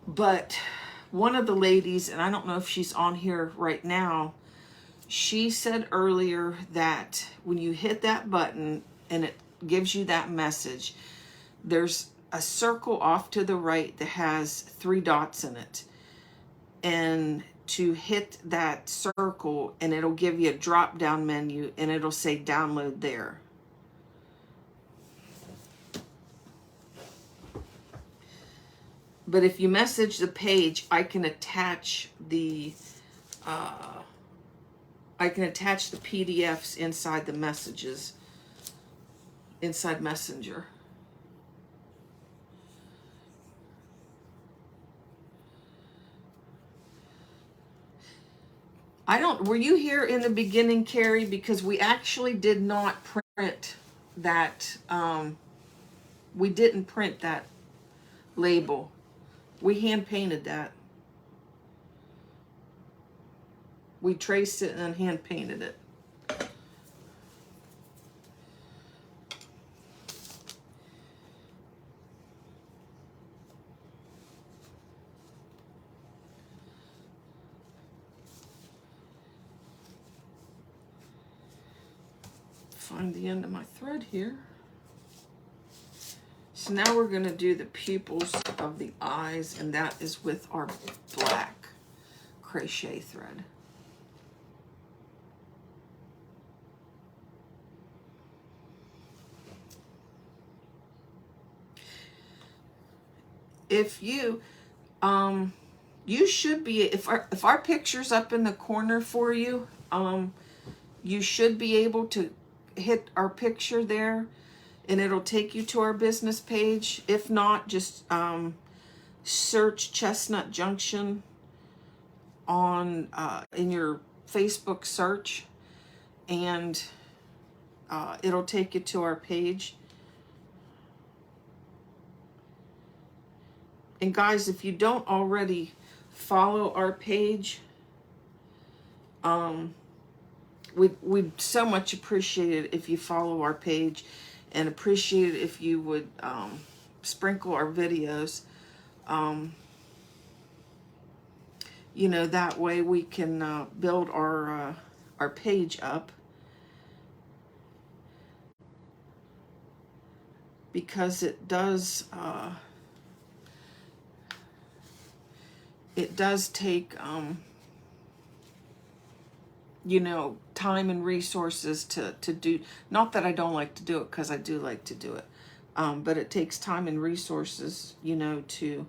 But one of the ladies, and I don't know if she's on here right now, she said earlier that when you hit that button and it gives you that message, there's a circle off to the right that has 3 dots in it. And to hit that circle, and it'll give you a drop down menu, and it'll say download there. But if you message the page, I can attach the I can attach the PDFs inside the messages, inside Messenger. Were you here in the beginning, Carrie? Because we actually did not print that, we didn't print that label. We hand painted that. We traced it and then hand painted it. Find the end of my thread here. So now we're going to do the pupils of the eyes, and that is with our black crochet thread. If you you should be, if our picture's up in the corner for you, you should be able to hit our picture there and it'll take you to our business page. If not, just search Chestnut Junction on in your Facebook search, and it'll take you to our page. And guys, if you don't already follow our page, we'd so much appreciate it if you follow our page, and appreciate it if you would sprinkle our videos. You know, that way we can build our page up, because it does take you know, time and resources to do. Not that I don't like to do it, because I do like to do it, but it takes time and resources, you know, to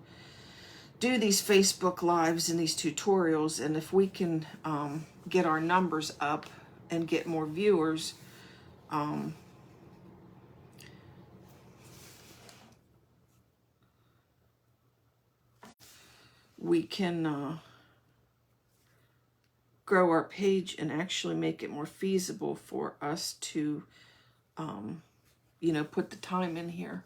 do these Facebook Lives and these tutorials. And if we can get our numbers up and get more viewers, we can grow our page and actually make it more feasible for us to, you know, put the time in here.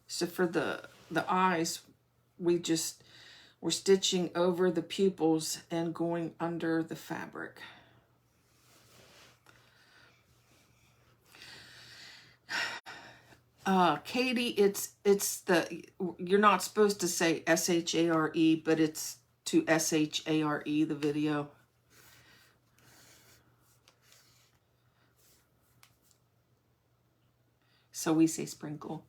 So for the eyes, we're stitching over the pupils and going under the fabric. Katie, you're not supposed to say S-H-A-R-E, but it's to S-H-A-R-E, the video. So we say sprinkle.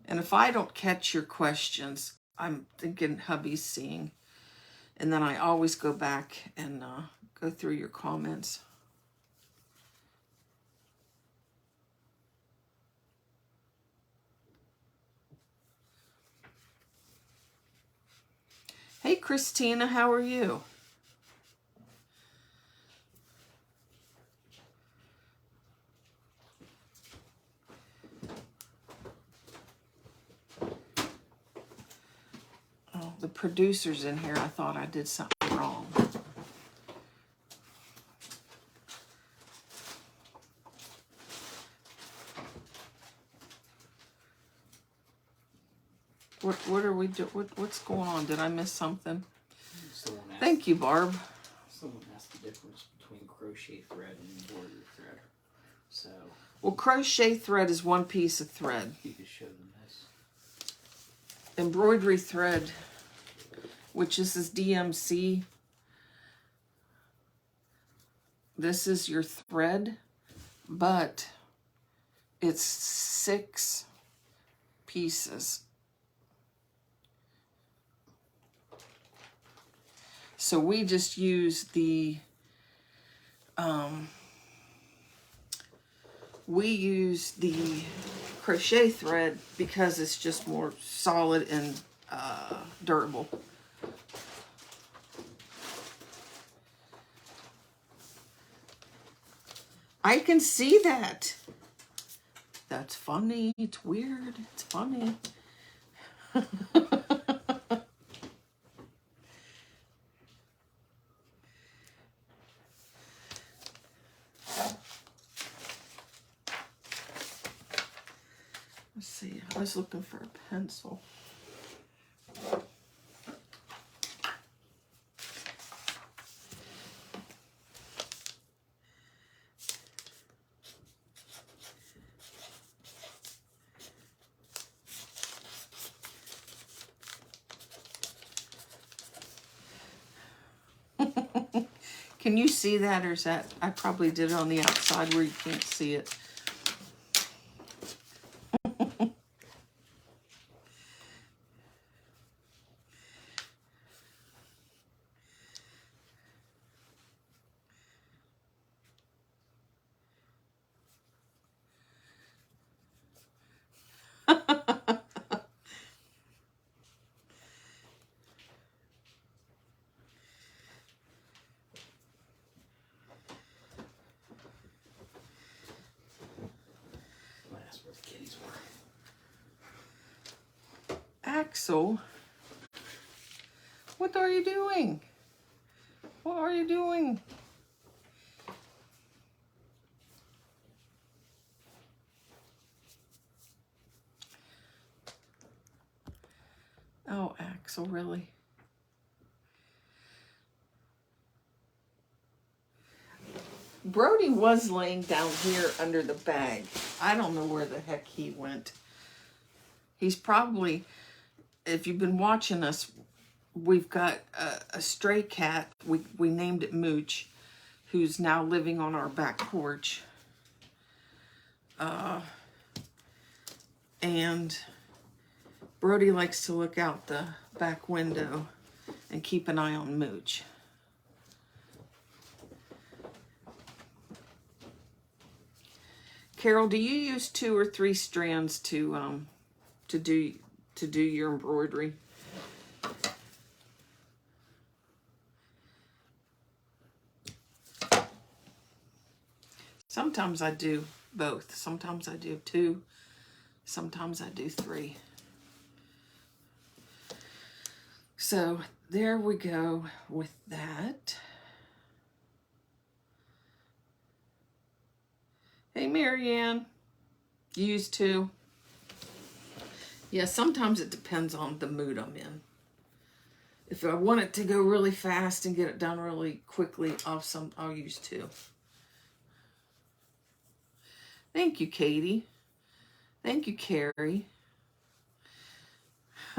And if I don't catch your questions, I'm thinking hubby's seeing. And then I always go back and go through your comments. Hey, Christina, how are you? The producer's in here. I thought I did something wrong. What are we doing? What's going on? Did I miss something? Thank you, Barb. Someone asked the difference between crochet thread and embroidery thread. So, well, crochet thread is one piece of thread. You could show them this. Embroidery thread, which is this DMC. This is your thread, but It's 6 pieces. So we just use the crochet thread because it's just more solid and durable. I can see that. That's funny. It's weird. It's funny. Let's see. I was looking for a pencil. Can you see that, or is that, I probably did it on the outside where you can't see it. Axel, what are you doing? What are you doing? Oh, Axel, really? Brody was laying down here under the bag. I don't know where the heck he went. He's probably, if you've been watching us, we've got a stray cat. We named it Mooch, who's now living on our back porch. And Brody likes to look out the back window and keep an eye on Mooch. Carol, do you use 2 or 3 strands to do your embroidery? Sometimes I do both. Sometimes I do 2. Sometimes I do 3. So there we go with that. Hey, Marianne, you use 2? Yeah, sometimes it depends on the mood I'm in. If I want it to go really fast and get it done really quickly, I'll use 2. Thank you, Katie. Thank you, Carrie.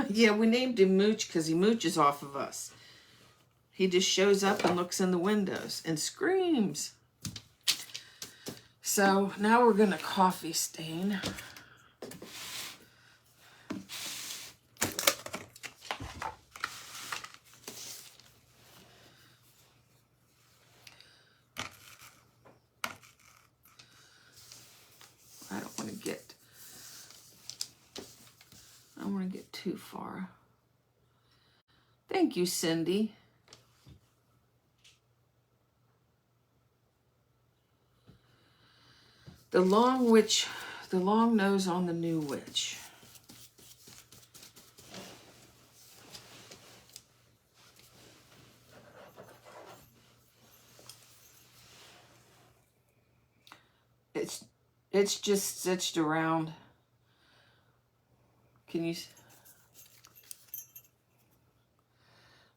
Yeah, we named him Mooch because he mooches off of us. He just shows up and looks in the windows and screams. So now we're going to coffee stain. I don't want to get too far. Thank you, Cindy. The long nose on the new witch. It's just stitched around. Can you?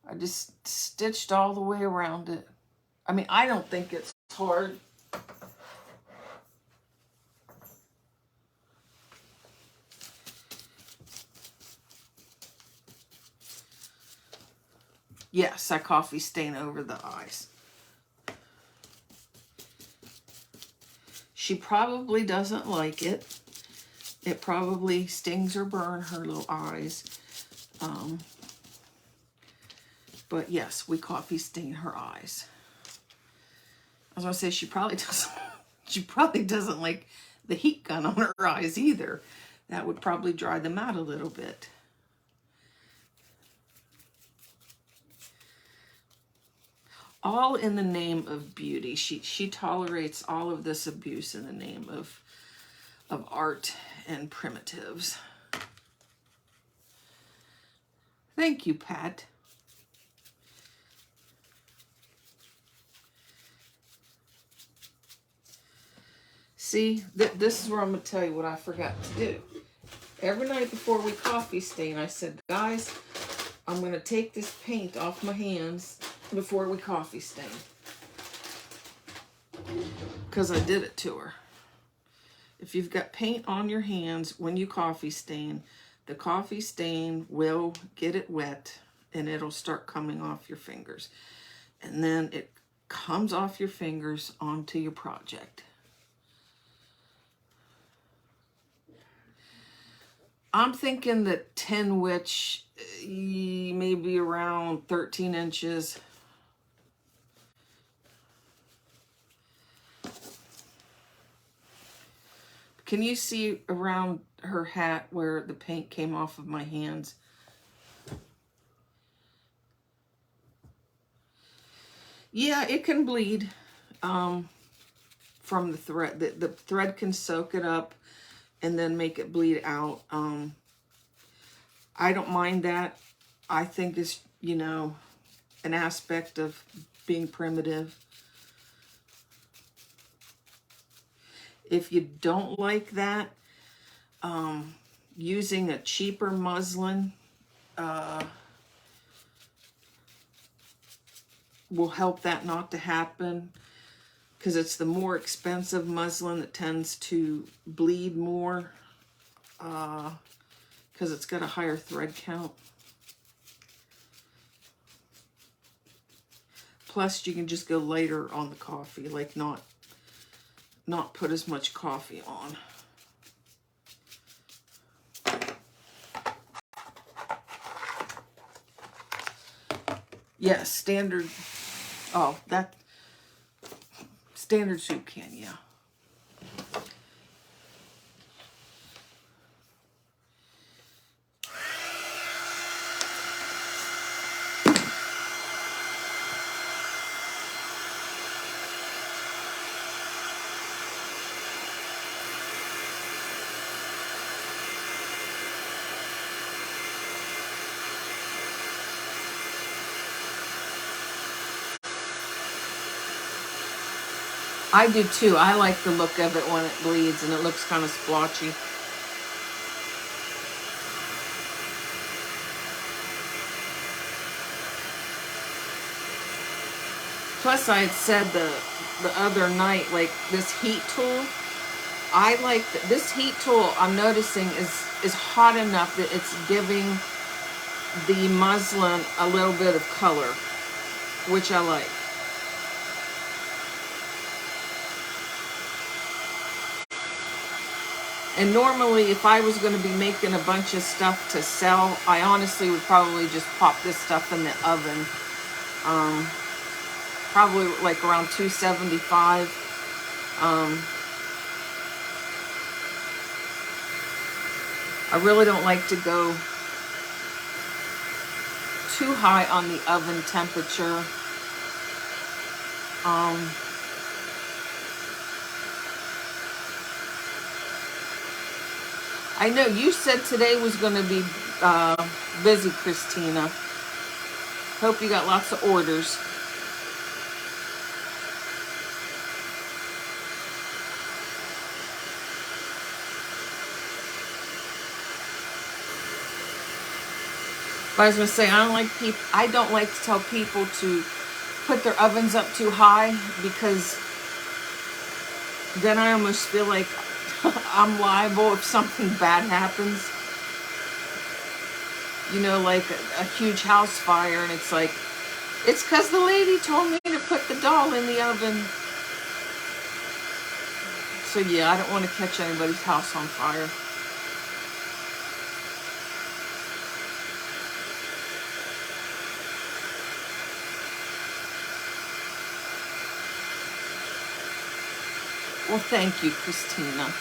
I just stitched all the way around it. I mean, I don't think it's hard. Yes, I coffee stain over the eyes. She probably doesn't like it. It probably stings or burns her little eyes. But yes, we coffee stain her eyes. I was gonna say she probably doesn't like the heat gun on her eyes either. That would probably dry them out a little bit. All in the name of beauty. She tolerates all of this abuse in the name of art and primitives. Thank you, Pat. See, this is where I'm going to tell you what I forgot to do. Every night before we coffee stain, I said, guys, I'm going to take this paint off my hands before we coffee stain. Because I did it to her. If you've got paint on your hands when you coffee stain, the coffee stain will get it wet and it'll start coming off your fingers. And then it comes off your fingers onto your project. I'm thinking that 10 witch, maybe around 13 inches. Can you see around her hat where the paint came off of my hands? Yeah, it can bleed from the thread. The thread can soak it up and then make it bleed out. I don't mind that. I think it's, you know, an aspect of being primitive. If you don't like that, using a cheaper muslin will help that not to happen, because it's the more expensive muslin that tends to bleed more, because it's got a higher thread count. Plus, you can just go lighter on the coffee, like not put as much coffee on. Yes, standard. Oh, that standard soup can, yeah. I do too. I like the look of it when it bleeds and it looks kind of splotchy. Plus, I had said the other night, like this heat tool, I like this heat tool. I'm noticing is hot enough that it's giving the muslin a little bit of color, which I like. And normally, if I was going to be making a bunch of stuff to sell, I honestly would probably just pop this stuff in the oven. Probably like around 275. I really don't like to go too high on the oven temperature. I know you said today was going to be busy, Christina. Hope you got lots of orders. But I was going to say, I don't like to tell people to put their ovens up too high, because then I almost feel like I'm liable if something bad happens. You know, like a huge house fire, and it's like, it's because the lady told me to put the doll in the oven. So yeah, I don't want to catch anybody's house on fire. Well, thank you, Christina.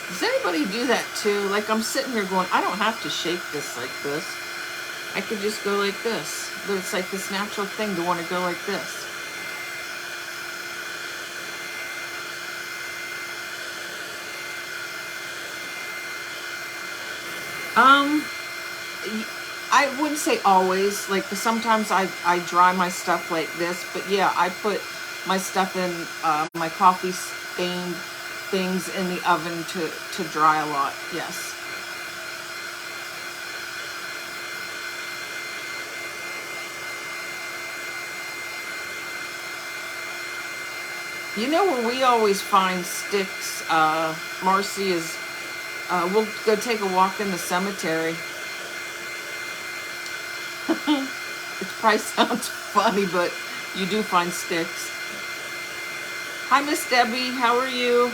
Does anybody do that too? Like, I'm sitting here going, I don't have to shake this like this. I could just go like this. But it's like this natural thing to want to go like this. I wouldn't say always. Like, sometimes I dry my stuff like this. But yeah, I put my stuff in my coffee stained things in the oven to dry a lot. Yes. You know where we always find sticks, Marcy, is we'll go take a walk in the cemetery. It probably sounds funny, but you do find sticks. Hi, Miss Debbie. How are you?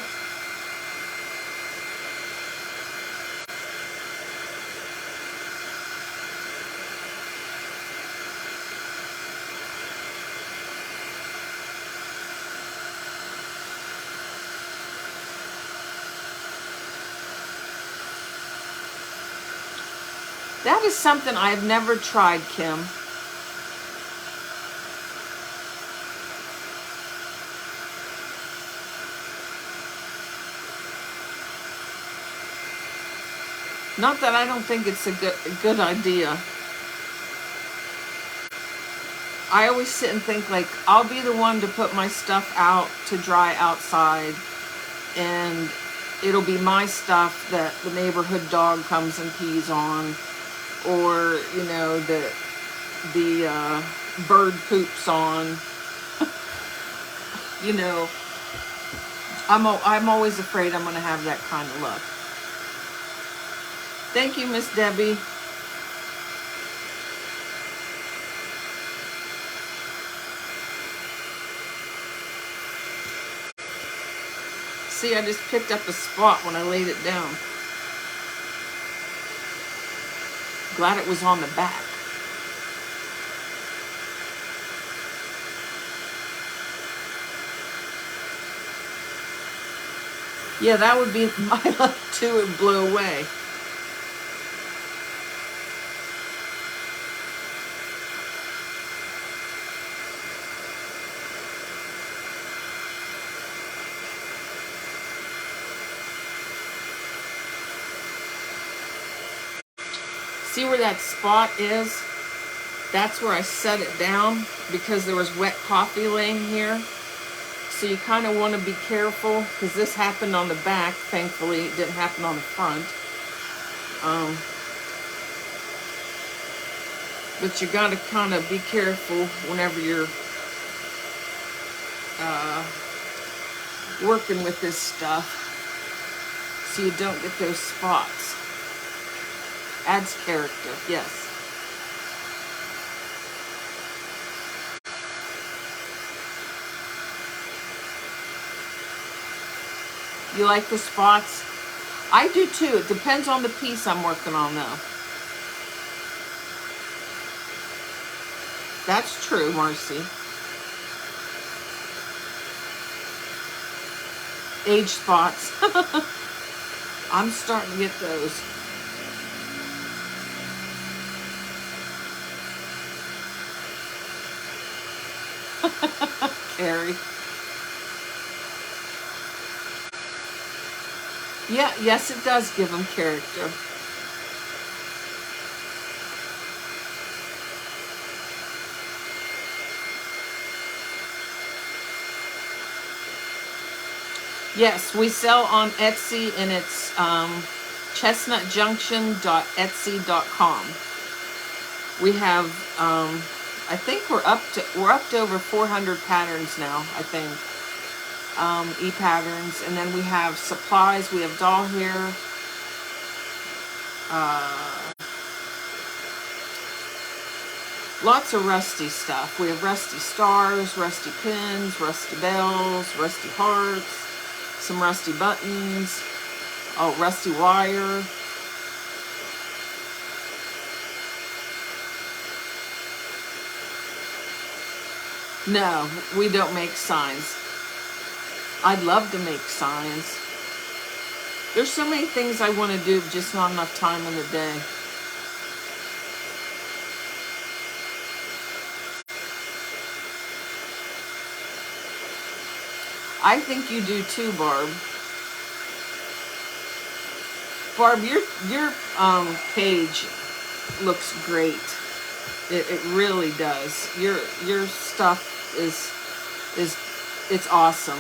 That is something I have never tried, Kim. Not that I don't think it's a good idea. I always sit and think, like, I'll be the one to put my stuff out to dry outside, and it'll be my stuff that the neighborhood dog comes and pees on, or, you know, the bird poops on. You know, I'm always afraid I'm going to have that kind of luck. Thank you, Miss Debbie. See, I just picked up a spot when I laid it down. Glad it was on the back. Yeah, that would be my luck too, and blow away. See where that spot is? That's where I set it down because there was wet coffee laying here. So you kind of want to be careful, because this happened on the back. Thankfully, it didn't happen on the front. But you got to kind of be careful whenever you're working with this stuff, so you don't get those spots. Adds character, yes. You like the spots? I do too. It depends on the piece I'm working on, though. That's true, Marcy. Age spots. I'm starting to get those. Carrie. Yeah, yes, it does give them character. Yes, we sell on Etsy, and it's chestnutjunction.etsy.com. We have, I think we're up to over 400 patterns now, I think. E-patterns, and then we have supplies. We have doll hair, Lots of rusty stuff. We have rusty stars, rusty pins, rusty bells, rusty hearts, some rusty buttons, oh, rusty wire. No, we don't make signs. I'd love to make signs. There's so many things I want to do, just not enough time in the day. I think you do too, Barb. Barb, your page looks great. It really does. Your stuff is it's awesome.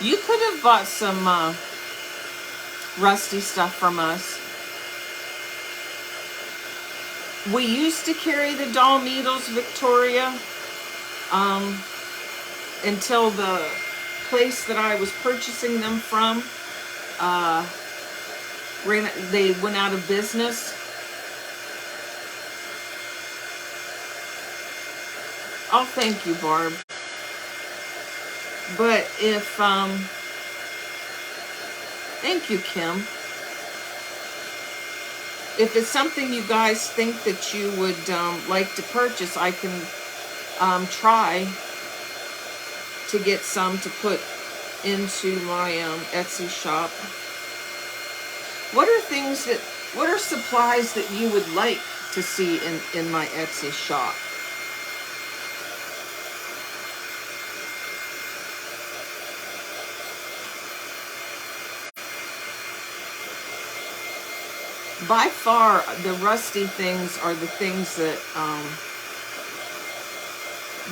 You could have bought some rusty stuff from us. We used to carry the doll needles, Victoria, until the place that I was purchasing them from, they went out of business. Oh, thank you, Barb. But if, thank you, Kim. If it's something you guys think that you would like to purchase, I can try to get some to put into my Etsy shop. What are supplies that you would like to see in my Etsy shop? By far, the rusty things are the things that,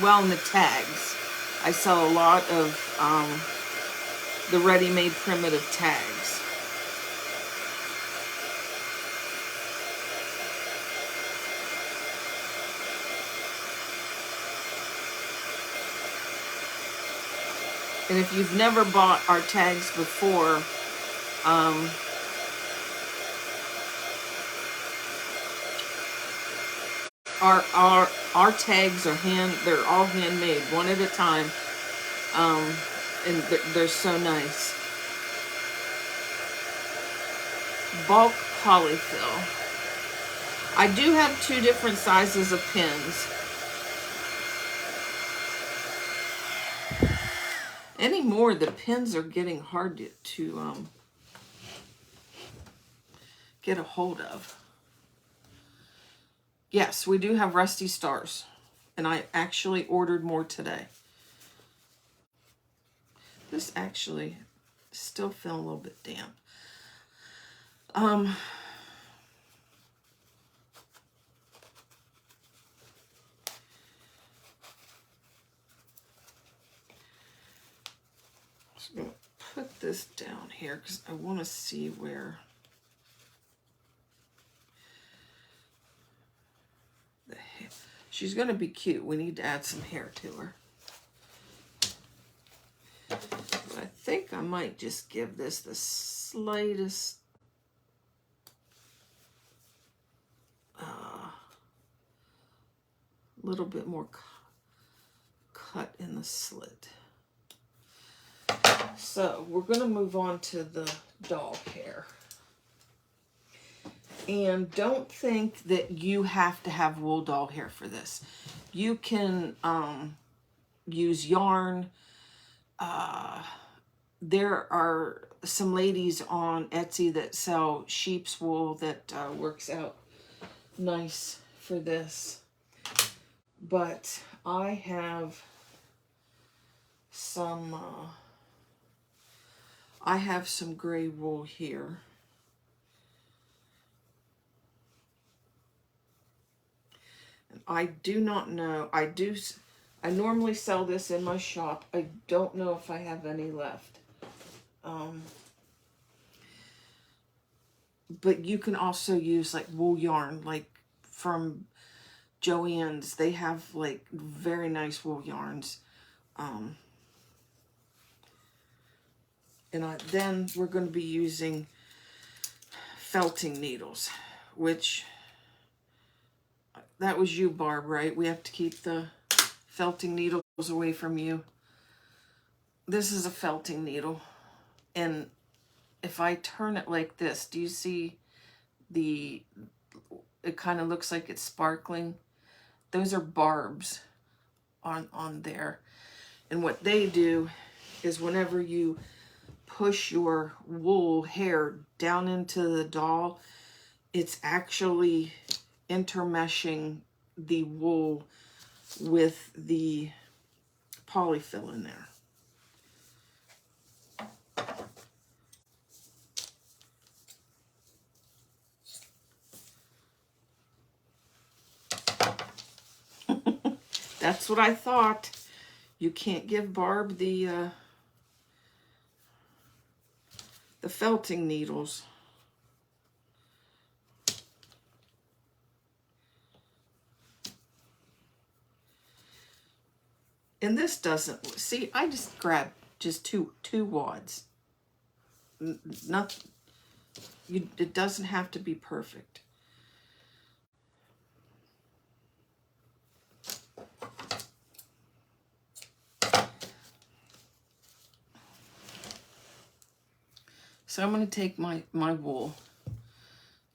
well, in the tags. I sell a lot of the ready-made primitive tags. And if you've never bought our tags before, our tags are they're all handmade, one at a time, and they're so nice. Bulk polyfill. I do have 2 different sizes of pins. Anymore, the pins are getting hard to get a hold of. Yes, we do have rusty stars, and I actually ordered more today. This actually still feels a little bit damp. I'm going to put this down here because I want to see where the hair. She's going to be cute. We need to add some hair to her. But I think I might just give this the slightest little bit more cut in the slit. So we're going to move on to the doll hair. And don't think that you have to have wool doll hair for this. You can use yarn. There are some ladies on Etsy that sell sheep's wool that works out nice for this. But I have some gray wool here. And I do not know. I normally sell this in my shop. I don't know if I have any left. But you can also use like wool yarn, like from Joann's. They have like very nice wool yarns. Then we're going to be using felting needles, which, that was you, Barb, right? We have to keep the felting needles away from you. This is a felting needle, and if I turn it like this, do you see it kind of looks like it's sparkling? Those are barbs on there. And what they do is whenever you push your wool hair down into the doll, it's actually intermeshing the wool with the polyfill in there. That's what I thought. You can't give Barb the felting needles. And this doesn't, see, I just grabbed just two wads. It doesn't have to be perfect. So I'm going to take my wool,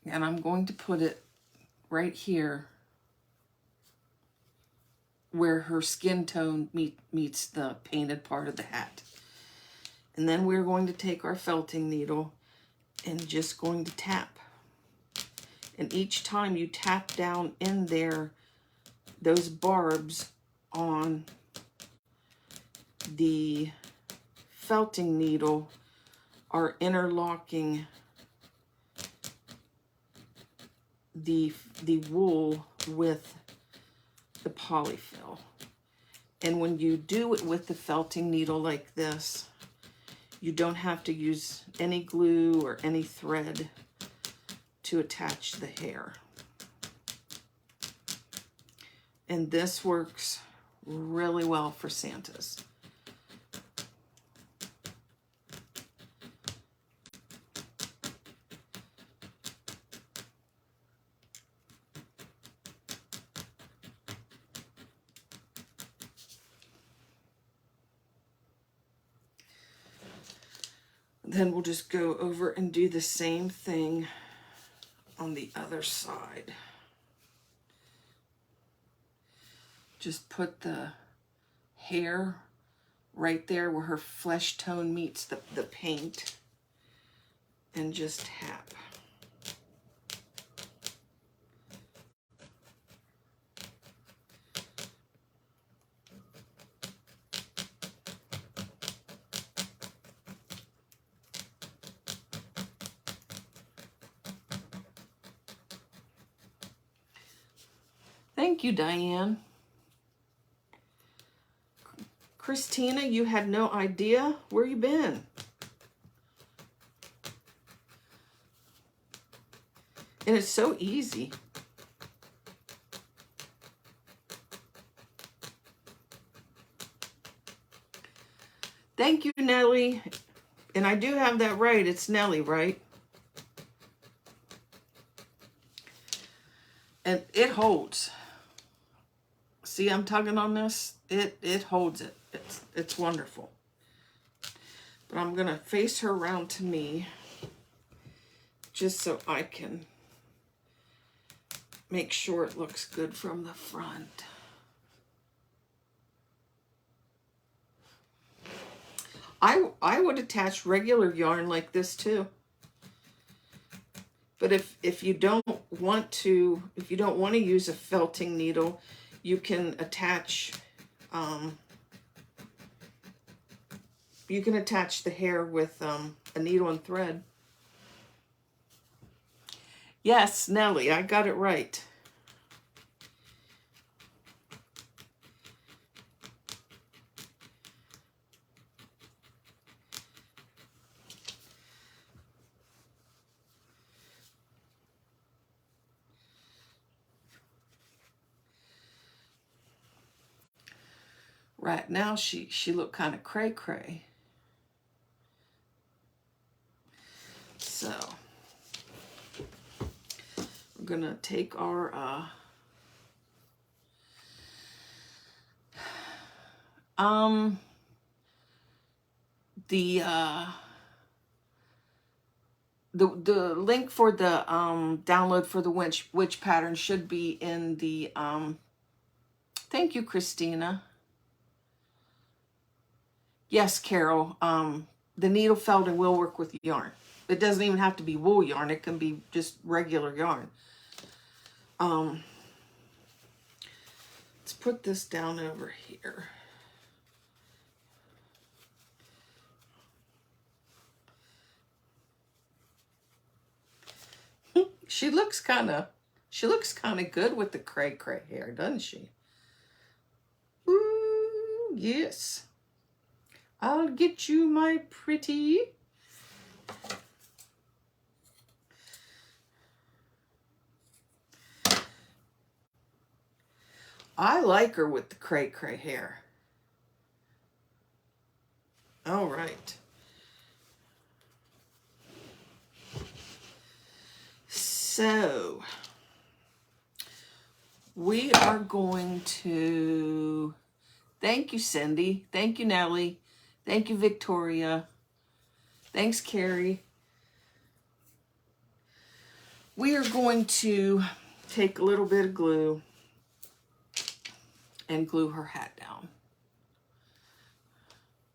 and I'm going to put it right here where her skin tone meets the painted part of the hat. And then we're going to take our felting needle and just going to tap. And each time you tap down in there, those barbs on the felting needle are interlocking the wool with the polyfill. And when you do it with the felting needle like this, you don't have to use any glue or any thread to attach the hair. And this works really well for Santas. Then we'll just go over and do the same thing on the other side. Just put the hair right there where her flesh tone meets the paint, and just tap. Thank you, Diane. Christina, you had no idea? Where you been? And it's so easy. Thank you, Nellie. And I do have that right. It's Nellie, right? And it holds. See, I'm tugging on this. It holds it. It's wonderful. But I'm going to face her around to me just so I can make sure it looks good from the front. I would attach regular yarn like this too. But if you don't want to use a felting needle, you can attach the hair with a needle and thread. Yes, Nellie, I got it right. Right now she looked kind of cray-cray. So we're gonna take our the link for the download for the witch pattern should be in the thank you, Christina. Yes, Carol. The needle felting will work with yarn. It doesn't even have to be wool yarn. It can be just regular yarn. Let's put this down over here. She looks kind of good with the cray hair, doesn't she? Ooh, yes. I'll get you, my pretty. I like her with the cray hair. All right. So we are going to, thank you, Cindy. Thank you, Nellie. Thank you, Victoria. Thanks, Carrie. We are going to take a little bit of glue and glue her hat down.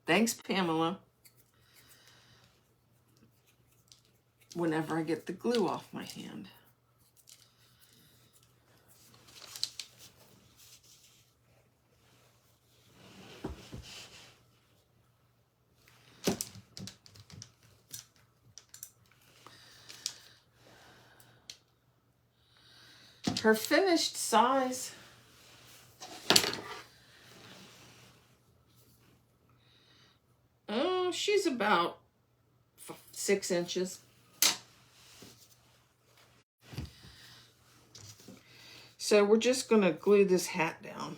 Thanks, Pamela. Whenever I get the glue off my hand. Her finished size she's about 6 inches. So we're just going to glue this hat down.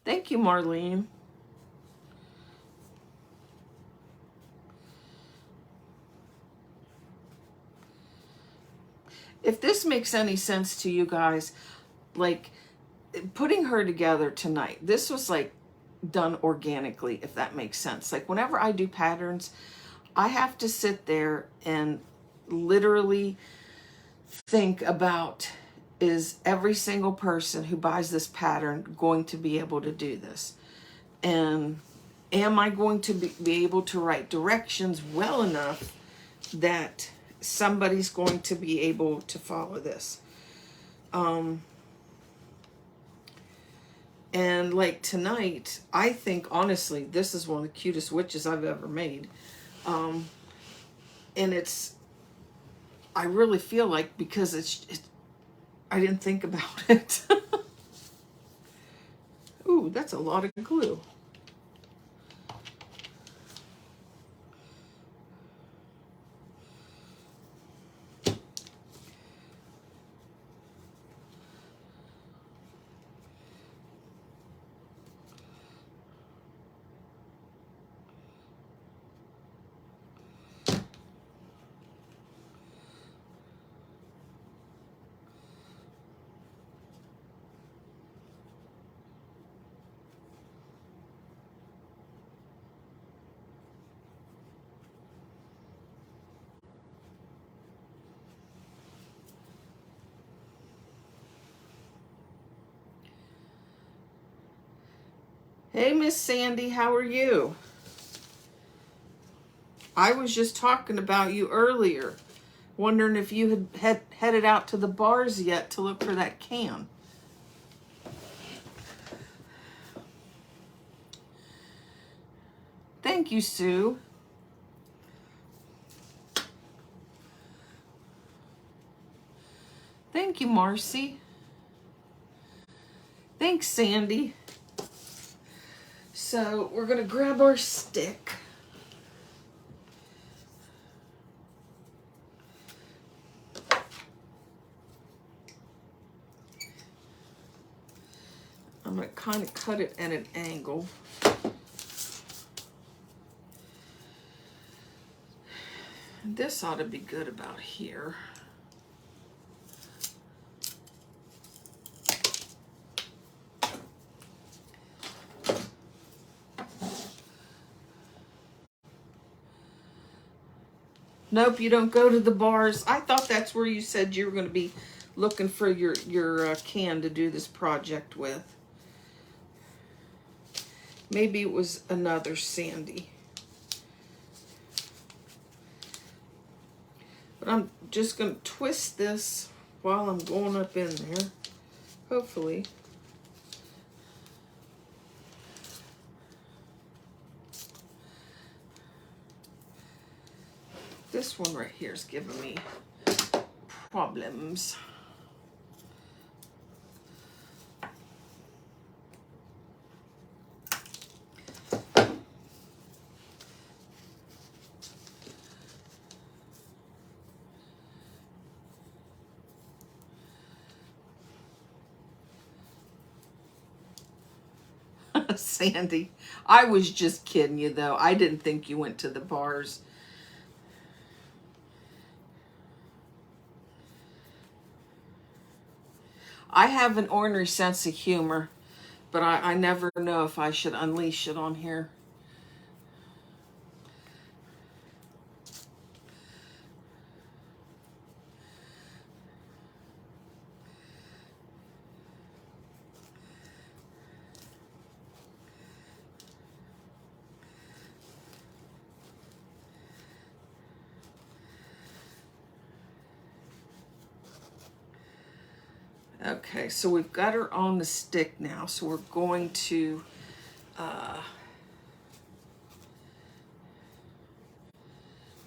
Thank you, Marlene. If this makes any sense to you guys, like putting her together tonight, this was like done organically, if that makes sense. Like whenever I do patterns, I have to sit there and literally think about, is every single person who buys this pattern going to be able to do this? And am I going to be able to write directions well enough that somebody's going to be able to follow this? And like tonight, I think honestly, this is one of the cutest witches I've ever made. And it's, I really feel like, because I didn't think about it. Ooh, that's a lot of glue. Hey, Miss Sandy, how are you? I was just talking about you earlier, wondering if you had headed out to the bars yet to look for that can. Thank you, Sue. Thank you, Marcy. Thanks, Sandy. So we're going to grab our stick. I'm going to kind of cut it at an angle. This ought to be good about here. Nope, you don't go to the bars. I thought that's where you said you were going to be looking for your can to do this project with. Maybe it was another Sandy. But I'm just going to twist this while I'm going up in there. Hopefully. This one right here is giving me problems. Sandy, I was just kidding you though. I didn't think you went to the bars. I have an ornery sense of humor, but I never know if I should unleash it on here. Okay, so we've got her on the stick now, so we're going to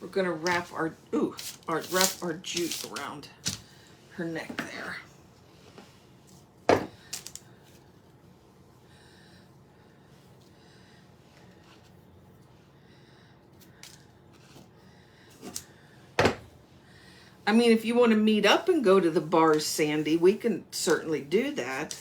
wrap our jute around her neck there. I mean, if you want to meet up and go to the bars, Sandy, we can certainly do that.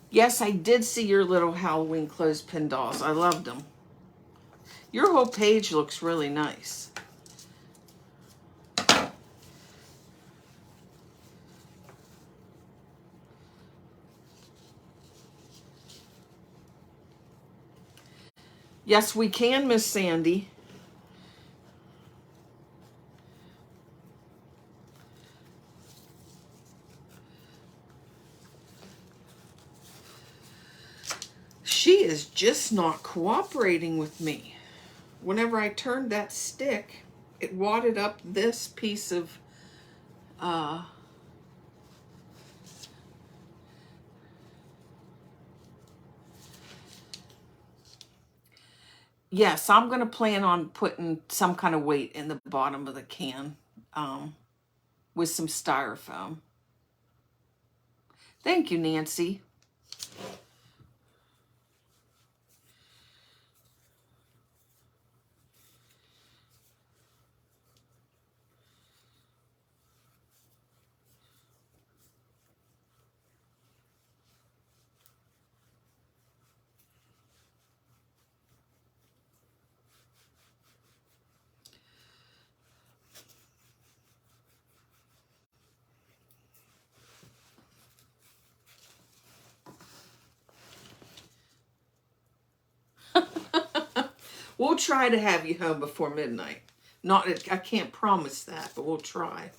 Yes, I did see your little Halloween clothespin dolls. I loved them. Your whole page looks really nice. Yes, we can, Miss Sandy. She is just not cooperating with me. Whenever I turned that stick, it wadded up this piece of yes, I'm going to plan on putting some kind of weight in the bottom of the can with some styrofoam. Thank you, Nancy. We'll try to have you home before midnight. I can't promise that, but we'll try.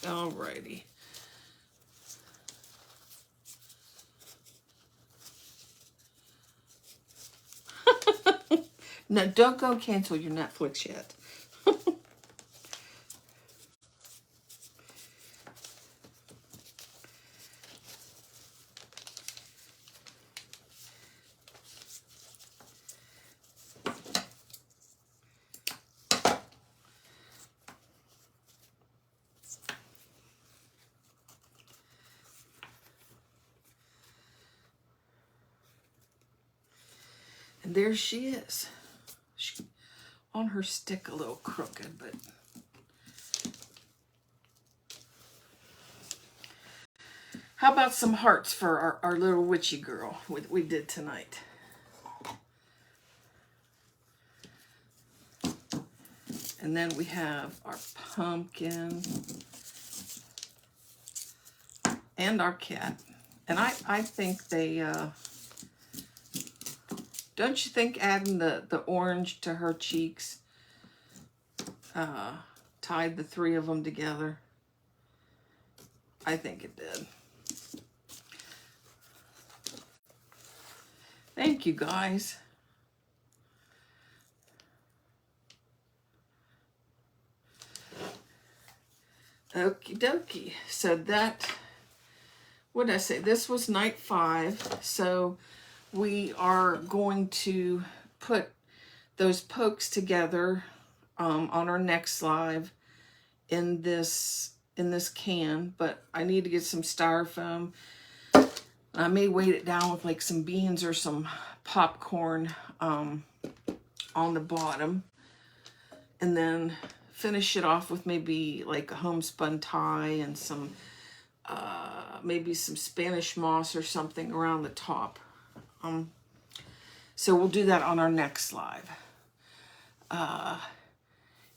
Alrighty. No, don't go cancel your Netflix yet. And there she is. She, on her stick a little crooked, but how about some hearts for our little witchy girl we did tonight? And then we have our pumpkin and our cat. And I think they, don't you think adding the orange to her cheeks tied the three of them together? I think it did. Thank you, guys. Okie dokie. So that, what did I say? This was night 5. So we are going to put those pokes together on our next live in this can, but I need to get some styrofoam. I may weight it down with like some beans or some popcorn on the bottom, and then finish it off with maybe like a homespun tie and some maybe some Spanish moss or something around the top. So we'll do that on our next live.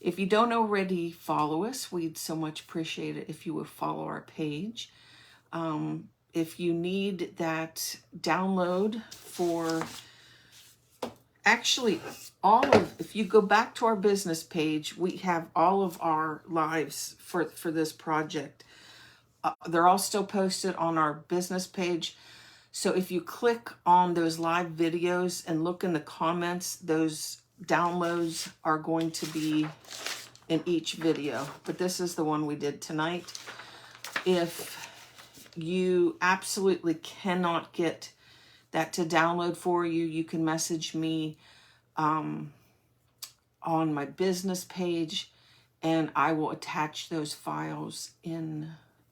If you don't already follow us, we'd so much appreciate it if you would follow our page. If you need that download for, actually if you go back to our business page, we have all of our lives for this project. They're all still posted on our business page. So if you click on those live videos and look in the comments, those downloads are going to be in each video. But this is the one we did tonight. If you absolutely cannot get that to download for you, you can message me on my business page, and I will attach those files in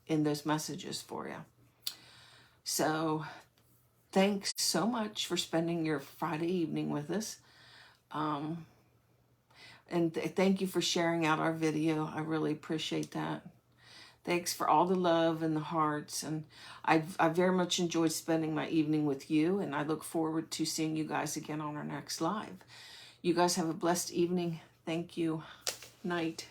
those messages for you. So thanks so much for spending your Friday evening with us. And thank you for sharing out our video. I really appreciate that. Thanks for all the love and the hearts. And I very much enjoyed spending my evening with you. And I look forward to seeing you guys again on our next live. You guys have a blessed evening. Thank you. Night.